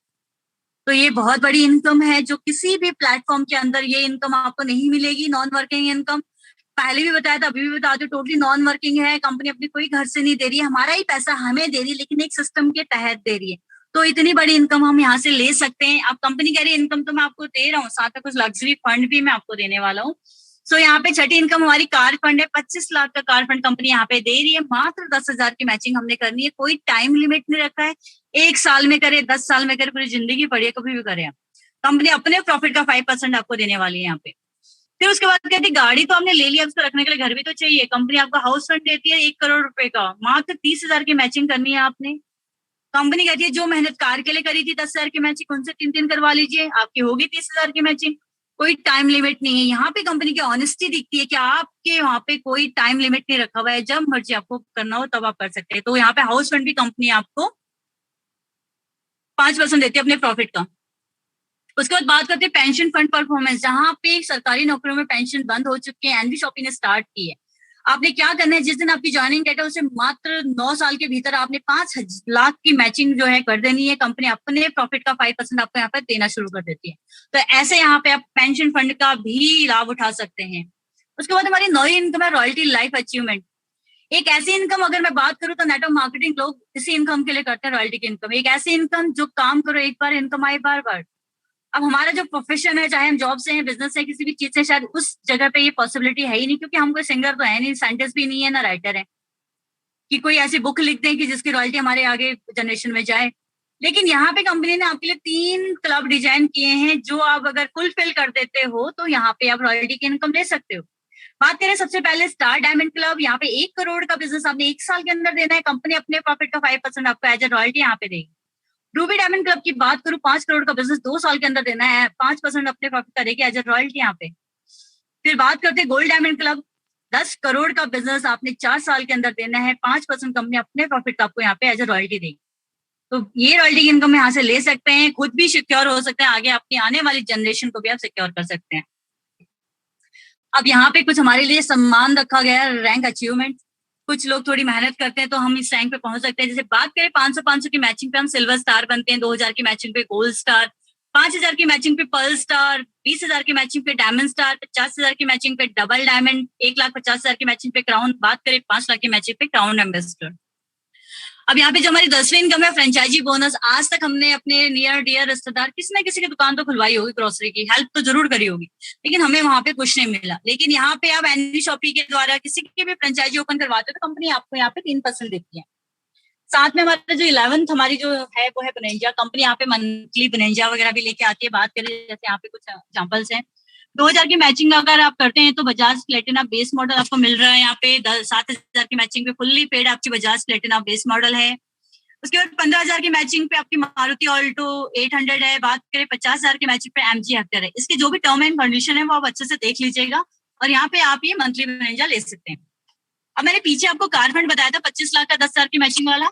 तो ये बहुत बड़ी इनकम है, जो किसी भी प्लेटफॉर्म के अंदर ये इनकम आपको नहीं मिलेगी। नॉन वर्किंग इनकम, पहले भी बताया था, अभी भी बता दो, टोटली नॉन वर्किंग है। कंपनी अपनी कोई घर से नहीं दे रही है, हमारा ही पैसा हमें दे रही है, लेकिन एक सिस्टम के तहत दे रही है। तो इतनी बड़ी इनकम हम यहाँ से ले सकते हैं। अब कंपनी कह रही है इनकम तो मैं आपको दे रहा हूँ, साथ में कुछ लग्जरी फंड भी मैं आपको देने वाला हूँ। सो यहाँ पे छठी इनकम हमारी कार फंड है। 25 लाख का कार फंड कंपनी यहाँ पे दे रही है। मात्र 10,000 की मैचिंग हमने करनी है, कोई टाइम लिमिट नहीं रखा है। 1 साल में करे, 10 साल में करे, पूरी जिंदगी पड़ी है, कभी भी करे। कंपनी अपने प्रॉफिट का 5% आपको देने वाली है यहाँ पे। फिर उसके बाद कहती है गाड़ी तो आपने ले लिया, उसको रखने के लिए घर भी तो चाहिए। कंपनी आपको हाउस फंड देती है 1 करोड़ रुपए का। मात्र 30,000 की मैचिंग करनी है आपने। कंपनी कहती है जो मेहनत कार के लिए करी थी 10,000 की मैचिंग, उनसे 3 करवा लीजिए, आपकी होगी 30,000 की मैचिंग। कोई टाइम लिमिट नहीं है। यहाँ पे कंपनी की ऑनेस्टी दिखती है कि आपके वहाँ पे कोई टाइम लिमिट नहीं रखा हुआ है, जब मर्जी आपको करना हो तब आप कर सकते हैं। तो यहाँ पे हाउस फंड भी कंपनी आपको 5% देती है अपने प्रॉफिट का। उसके बाद बात करते हैं पेंशन फंड परफॉर्मेंस, जहां पे सरकारी नौकरियों में पेंशन बंद हो चुकी है, एनवी शॉपिंग ने स्टार्ट की है। आपने क्या करना है, जिस दिन आपकी ज्वाइनिंग डेट है उसे मात्र 9 साल के भीतर आपने 5 लाख की मैचिंग जो है कर देनी है। कंपनी अपने प्रॉफिट का 5% आपको यहाँ पर देना शुरू कर देती है। तो ऐसे यहाँ पे आप पेंशन फंड का भी लाभ उठा सकते हैं। उसके बाद हमारी नई इनकम है रॉयल्टी लाइफ अचीवमेंट। एक ऐसी इनकम, अगर मैं बात करूं तो नेटवर्क मार्केटिंग लोग इसी इनकम के लिए करते हैं, रॉयल्टी की इनकम। एक ऐसी इनकम जो काम करो एक बार, इनकम आए बार बार। अब हमारा जो प्रोफेशन है, चाहे हम जॉब से हैं, बिजनेस है, किसी भी चीज से, शायद उस जगह पे ये पॉसिबिलिटी है ही नहीं, क्योंकि हम कोई सिंगर तो है नहीं, साइंटिस्ट भी नहीं है, ना राइटर है कि कोई ऐसी बुक लिख दें कि जिसकी रॉयल्टी हमारे आगे जनरेशन में जाए। लेकिन यहाँ पे कंपनी ने आपके लिए 3 क्लब डिजाइन किए हैं, जो आप अगर फुलफिल कर देते हो तो यहाँ पे आप रॉयल्टी की इनकम ले सकते हो। बात करें सबसे पहले स्टार डायमंड क्लब, यहाँ पे 1 करोड़ का बिजनेस आपने 1 साल के अंदर देना है। कंपनी अपने प्रॉफिट का 5% आपको एज ए रॉयल्टी यहाँ पे देगी। रूबी डायमंड क्लब की बात करूं, 5 करोड़ का बिजनेस 2 साल के अंदर देना है, 5% अपने प्रॉफिट का देगी एज ए रॉयल्टी यहाँ पे। फिर बात करते हैं गोल्ड डायमंड क्लब, 10 करोड़ का बिजनेस आपने 4 साल के अंदर देना है, 5% कंपनी अपने प्रॉफिट का आपको यहाँ पे एज ए रॉयल्टी देगी। तो ये रॉयल्टी की इनकम यहाँ से ले सकते हैं, खुद भी सिक्योर हो सकते हैं, आगे अपनी आने वाली जनरेशन को भी आप सिक्योर कर सकते हैं। अब यहाँ पे कुछ हमारे लिए सम्मान रखा गया है, रैंक अचीवमेंट। कुछ लोग थोड़ी मेहनत करते हैं तो हम इस रैंक पे पहुंच सकते हैं। जैसे बात करें 500 की मैचिंग पे हम सिल्वर स्टार बनते हैं, 2,000 की मैचिंग पे गोल्ड स्टार, 5,000 की मैचिंग पे पर्ल स्टार, 20,000 की मैचिंग पे डायमंड स्टार, 50,000 की मैचिंग पे डबल डायमंड, 1,50,000 की मैचिंग पे क्राउन, बात करें 5 लाख की मैचिंग पे क्राउन एम्बेसडर। अब यहाँ पे जो हमारी 10वीं इनकम है फ्रेंचाइजी बोनस। आज तक हमने अपने नियर डियर रिश्तेदार किसी ना किसी की दुकान तो खुलवाई होगी, ग्रोसरी की हेल्प तो जरूर करी होगी, लेकिन हमें वहां पे कुछ नहीं मिला। लेकिन यहाँ पे आप एनवी शॉपिंग के द्वारा किसी की भी फ्रेंचाइजी ओपन करवाते हो तो कंपनी आपको यहाँ पे 3% देती है। साथ में हमारा जो 11th हमारी जो है वो है बनेंजा कंपनी, यहाँ पे मंथली बनेंजा वगैरह भी लेके आती है। बात करें जैसे यहाँ पे कुछ एग्जाम्पल्स हैं, 2,000 की मैचिंग अगर आप करते हैं तो बजाज प्लेटिना बेस मॉडल आपको मिल रहा है यहाँ पे। 7,000 की मैचिंग पे फुल्ली पेड आपकी बजाज प्लेटिना बेस मॉडल है। उसके बाद 15,000 की मैचिंग पे आपकी मारुति ऑल्टो 800 है। बात करें 50,000 की मैचिंग पे एमजी हेक्टर है। इसके जो भी टर्म एंड कंडीशन है वो आप अच्छे से देख लीजिएगा और यहाँ पे आप ये मंथली बनेंजा ले सकते हैं। अब मैंने पीछे आपको कार फंड बताया था 25 लाख का 10,000 की मैचिंग वाला।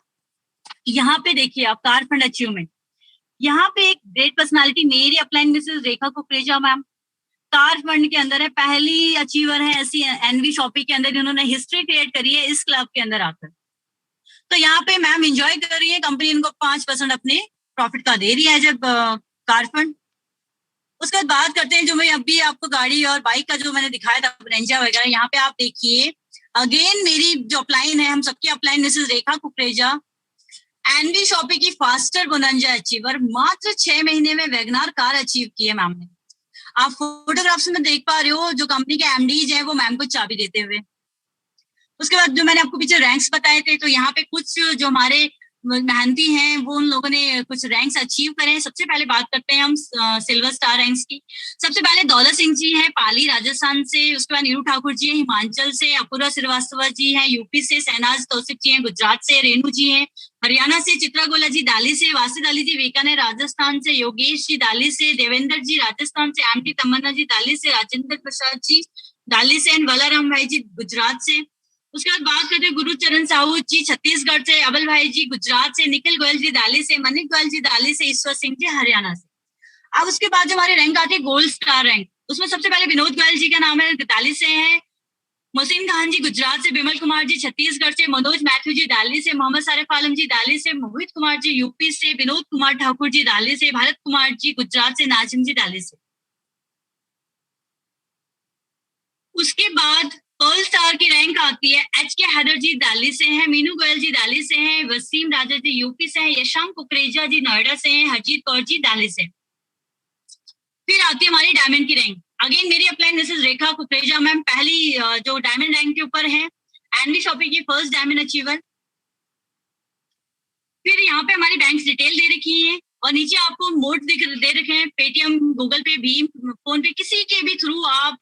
यहाँ पे देखिए आप कार फंड अचीवमेंट, यहाँ पे एक ग्रेट पर्सनालिटी मेरी अपलाइन मिसेस रेखा कुकरेजा मैम कार फंड के अंदर है, पहली अचीवर है ऐसी एनवी शॉपिंग के अंदर जिन्होंने हिस्ट्री क्रिएट करी है इस क्लब के अंदर आकर। तो यहाँ पे मैम एंजॉय कर रही है, कंपनी इनको 5% अपने प्रॉफिट का दे रही है जब कार फंड। उसके बाद बात करते हैं जो मैं अभी आपको गाड़ी और बाइक का जो मैंने दिखाया था रेंजा वगैरह, यहाँ पे आप देखिए अगेन मेरी जो अपलाइन है, हम सबकी अपलाइन मिसेस रेखा कुकरेजा, एनवी शॉपिंग की फास्टर बोनंजा अचीवर, मात्र 6 महीने में वैगनार कार अचीव की है मैम ने। आप फोटोग्राफ्स में देख पा रहे हो जो कंपनी के एमडीज हैं वो मैम को चाबी देते हुए। उसके बाद जो मैंने आपको पीछे रैंक्स बताए थे, तो यहाँ पे कुछ जो हमारे मेहनती हैं, वो उन लोगों ने कुछ रैंक्स अचीव करे हैं। सबसे पहले बात करते हैं हम सिल्वर स्टार रैंक्स की। सबसे पहले दौलत सिंह जी हैं पाली राजस्थान से, उसके बाद नीरू ठाकुर जी हैं हिमाचल से, अपूर्वा श्रीवास्तव जी हैं यूपी से, शहनाज तौसिफ जी हैं गुजरात से, रेणु जी हैं हरियाणा से, चित्रा गोला जी दाली से, वासिद अली जी बीकानेर राजस्थान से, योगेश जी दाली से, देवेंद्र जी राजस्थान से, एमटी तमन्ना जी दाली से, राजेंद्र प्रसाद जी दाली से, वलाराम भाई जी गुजरात से। उसके बाद बात करते हैं गुरुचरण साहू जी छत्तीसगढ़ से, अबल भाई जी गुजरात से, निखिल गोयल जी दाली से, मनिक गोयल जी दाली से, ईश्वर सिंह जी हरियाणा से। अब उसके बाद जो हमारे रैंक आती है गोल्ड स्टार रैंक, उसमें सबसे पहले विनोद गोयल जी का नाम है दाली से है, मोहसिन खान जी गुजरात से, विमल कुमार जी छत्तीसगढ़ से, मनोज मैथ्यू जी दाली से, मोहम्मद सारिफ आलम जी दाली से, मोहित कुमार जी यूपी से, विनोद कुमार ठाकुर जी दाली से, भारत कुमार जी गुजरात से, नाजिम जी दाली से। उसके बाद पर्ल स्टार की रैंक आती है एच के हैदर जी दिल्ली से हैं, मीनू गोयल जी दिल्ली से हैं, वसीम राजा जी यूपी से हैं, यशांक कुकरेजा जी नोएडा से हैं, हरजीत कौर जी दिल्ली से। फिर आती है हमारी डायमंड की रैंक। अगेन मेरी अपलाइन मिसेस रेखा कुकरेजा मैम पहली जो डायमंड रैंक के ऊपर है, एनवी शॉपिंग की फर्स्ट डायमंड अचीवर। फिर यहाँ पे हमारी बैंक डिटेल दे रखी है और नीचे आपको मोड दे रखे हैं, पेटीएम, गूगल पे, भीम, फोन पे, किसी के भी थ्रू आप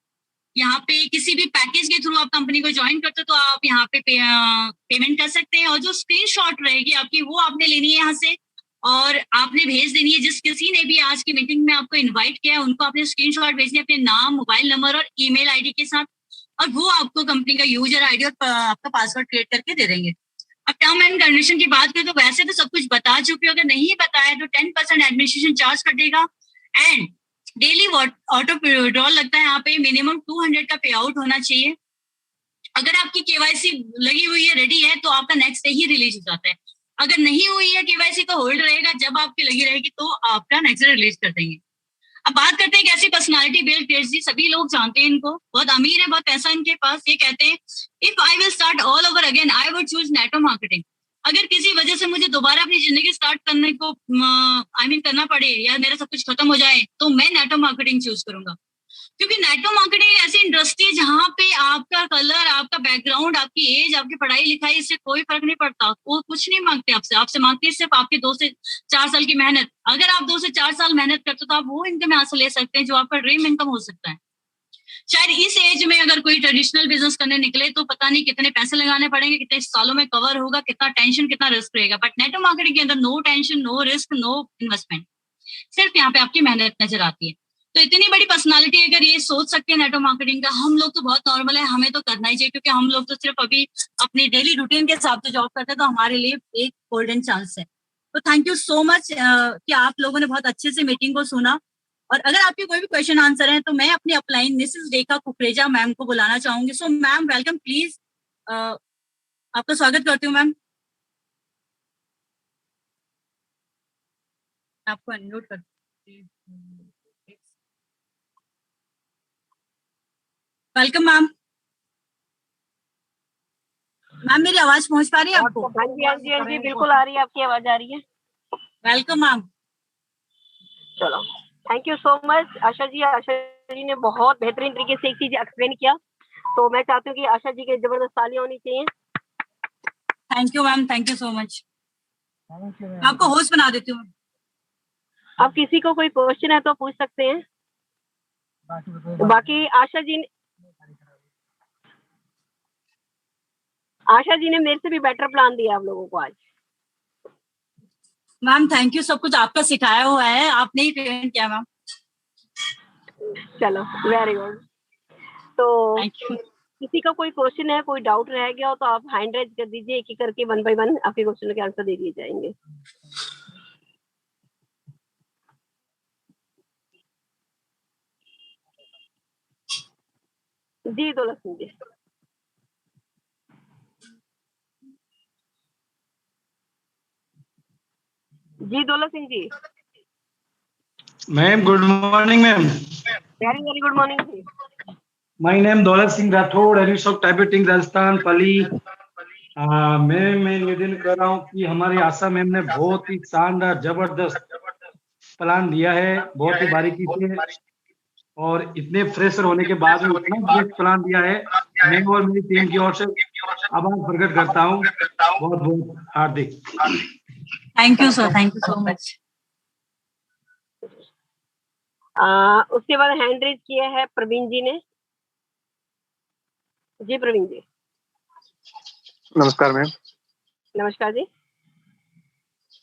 यहाँ पे किसी भी पैकेज के थ्रू आप कंपनी को ज्वाइन करते हो तो आप यहाँ पे पेमेंट कर सकते हैं। और जो स्क्रीनशॉट रहेगी आपकी वो आपने लेनी है यहाँ से और आपने भेज देनी है। जिस किसी ने भी आज की मीटिंग में आपको इनवाइट किया है उनको आपने स्क्रीनशॉट भेजनी है अपने नाम, मोबाइल नंबर और ईमेल आईडी के साथ, और वो आपको कंपनी का यूजर आईडी और आपका पासवर्ड क्रिएट करके दे देंगे। अब टर्म एंड कंडीशन की बात करें तो वैसे तो सब कुछ बता चुके हो, अगर नहीं बताया तो 10% एडमिनिस्ट्रेशन चार्ज कटेगा एंड डेली ऑटो विड्रॉल लगता है। यहाँ पे मिनिमम 200 का पे आउट होना चाहिए। अगर आपकी केवाईसी लगी हुई है, रेडी है, तो आपका नेक्स्ट डे ही रिलीज हो जाता है। अगर नहीं हुई है केवाईसी तो होल्ड रहेगा, जब आपकी लगी रहेगी तो आपका नेक्स्ट डे रिलीज कर देंगे। अब बात करते हैं कैसी पर्सनालिटी बिल गेट्स जी, सभी लोग जानते हैं इनको, बहुत अमीर है, बहुत पैसा इनके पास। ये कहते हैं if I will start all over again I would choose network marketing. अगर किसी वजह से मुझे दोबारा अपनी जिंदगी स्टार्ट करने को करना पड़े या मेरा सब कुछ खत्म हो जाए तो मैं नेटवर्क मार्केटिंग चूज करूंगा, क्योंकि नेटवर्क मार्केटिंग एक ऐसी इंडस्ट्री है जहाँ पे आपका कलर, आपका बैकग्राउंड, आपकी एज, आपकी पढ़ाई लिखाई, इससे कोई फर्क नहीं पड़ता। वो कुछ नहीं मांगते आपसे, आपसे मांगते हैं सिर्फ आपके 2 से 4 साल की मेहनत। अगर आप 2 से 4 साल मेहनत करते हो तो आप वो इनकम यहाँ से ले सकते हैं जो आपका ड्रीम इनकम हो सकता है। शायद इस एज में अगर कोई ट्रेडिशनल बिजनेस करने निकले तो पता नहीं कितने पैसे लगाने पड़ेंगे, कितने सालों में कवर होगा, कितना टेंशन, कितना रिस्क रहेगा। बट नेटवर्क मार्केटिंग के अंदर no tension, no risk, no investment, सिर्फ यहाँ पे आपकी मेहनत नजर आती है। तो इतनी बड़ी पर्सनालिटी अगर ये सोच सकते हैं नेटवर्क मार्केटिंग का, हम लोग तो बहुत नॉर्मल है, हमें तो करना ही चाहिए, क्योंकि हम लोग तो सिर्फ अभी अपनी डेली रूटीन के हिसाब से जॉब करते हैं, तो हमारे लिए एक गोल्डन चांस है। तो थैंक यू सो मच कि आप लोगों ने बहुत अच्छे से मीटिंग को सुना। और अगर आपके कोई भी क्वेश्चन आंसर है तो मैं अपनी अपलाइन मिसेस रेखा कुकरेजा मैम को बुलाना चाहूंगी। सो मैम वेलकम, प्लीज आपका स्वागत करती हूँ मैम। आपको अनम्यूट कर, वेलकम मैम। मैम मेरी आवाज पहुंच पा रही है आपको? हाँ जी, हाँ जी, हाँ जी, बिल्कुल आ रही है, आपकी आवाज आ रही है। Welcome ma'am. चलो, thank you so much Asha ji ने बहुत बेहतरीन तरीके से एक चीज एक्सप्लेन किया, तो मैं चाहती हूँ कि आशा जी के जबरदस्त तालियां होनी चाहिए। Thank you ma'am, thank you so much. आपको होस्ट बना देती हूँ। अब किसी को कोई क्वेश्चन है तो पूछ सकते हैं। बाकी आशा जी ने मेरे से भी बेटर प्लान दिया आप लोगों को आज। मैम थैंक यू, सब कुछ आपका सिखाया हुआ है, आपने ही ट्रेन किया मैम। चलो वेरी गुड। तो किसी का कोई क्वेश्चन है, कोई डाउट रह गया हो तो आप हैंड रेज कर दीजिए, एक एक करके 1 बाय 1 आपके क्वेश्चन के आंसर दे दिए जाएंगे। जी दौलत सिंह जी। जी Daulat Singh ji. Ma'am good morning ma'am. Very very good morning जी। My name Daulat Singh Rathore, NV shop typing Rajasthan Pali. मैं निवेदन कर रहा हूँ कि हमारी आशा मैम ने बहुत ही शानदार जबरदस्त प्लान दिया है, बहुत ही बारीकी से, और इतने फ्रेशर होने के बाद में इतना बेस्ट प्लान दिया है। मैं और मेरी टीम की ओर से आभार प्रकट करता हूँ, बहुत बहुत हार्दिक। Thank you sir, thank you so much. उसके बाद हैंड रेज किया है प्रवीण जी ने। जी प्रवीण जी। नमस्कार मैम। नमस्कार जी।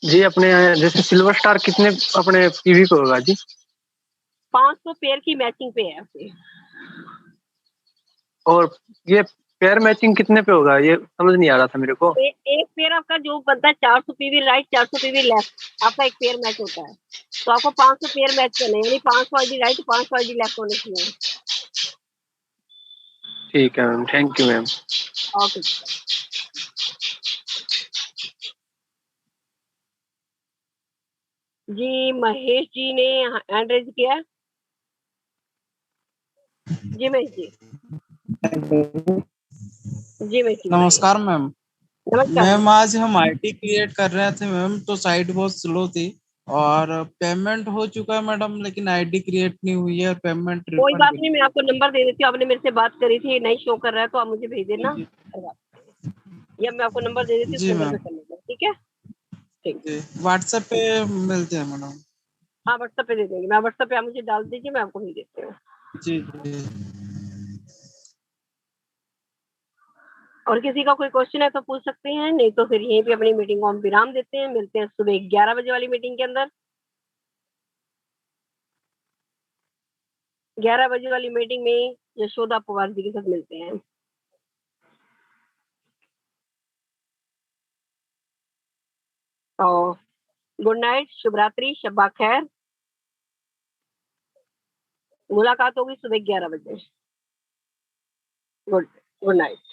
जी अपने जैसे सिल्वर स्टार कितने अपने पीवी पे होगा जी? 500 पेयर की मैचिंग पे है आपके। और ये पेयर मैचिंग कितने पे होगा, ये समझ नहीं आ रहा था मेरे को। एक पेयर आपका जो बनता है 400 पीवी राइट 400 पीवी लेफ्ट, आपका एक पेयर मैच होता है, तो आपको 500 पेयर मैच करने, यानी 500 आईडी राइट 500 आईडी लेफ्ट होने चाहिए। ठीक है ma'am, thank you ma'am. Okay. जी महेश जी ने हैंड रेज किया। जी महेश जी। जी महेश जी। नमस्कार मैम। नमस्कार मैम आज हम आईडी क्रिएट कर रहे थे मैम, तो साइट बहुत स्लो थी और पेमेंट हो चुका है मैडम, लेकिन आईडी क्रिएट नहीं हुई है और पेमेंट कोई रिफंड बात भी नहीं, मैं आपको नंबर दे देती हूँ, आपने मेरे से बात करी थी, नहीं शो कर रहा है तो आप मुझे भेज देना। जी या मैं आपको नंबर दे देती हूँ, उस जी नंबर पे मैम। कर लेना, ठीक है। ठीक। जी व्हाट्सएप पे मिलते हैं मैडम। हाँ व्हाट्सएप पे दे देंगे, मैं व्हाट्सएप पे आप मुझे डाल दीजिए, मैं आपको भेज देती हूँ। जी जी। और किसी का कोई क्वेश्चन है तो पूछ सकते हैं, नहीं तो फिर यहीं पे अपनी मीटिंग को हम विराम देते हैं। मिलते हैं सुबह 11 बजे वाली मीटिंग के अंदर। 11 बजे वाली मीटिंग में यशोदा पवार जी के साथ मिलते हैं। तो गुड नाइट, शुभ रात्रि, शब्बा खैर। मुलाकात होगी सुबह 11 बजे। Good night.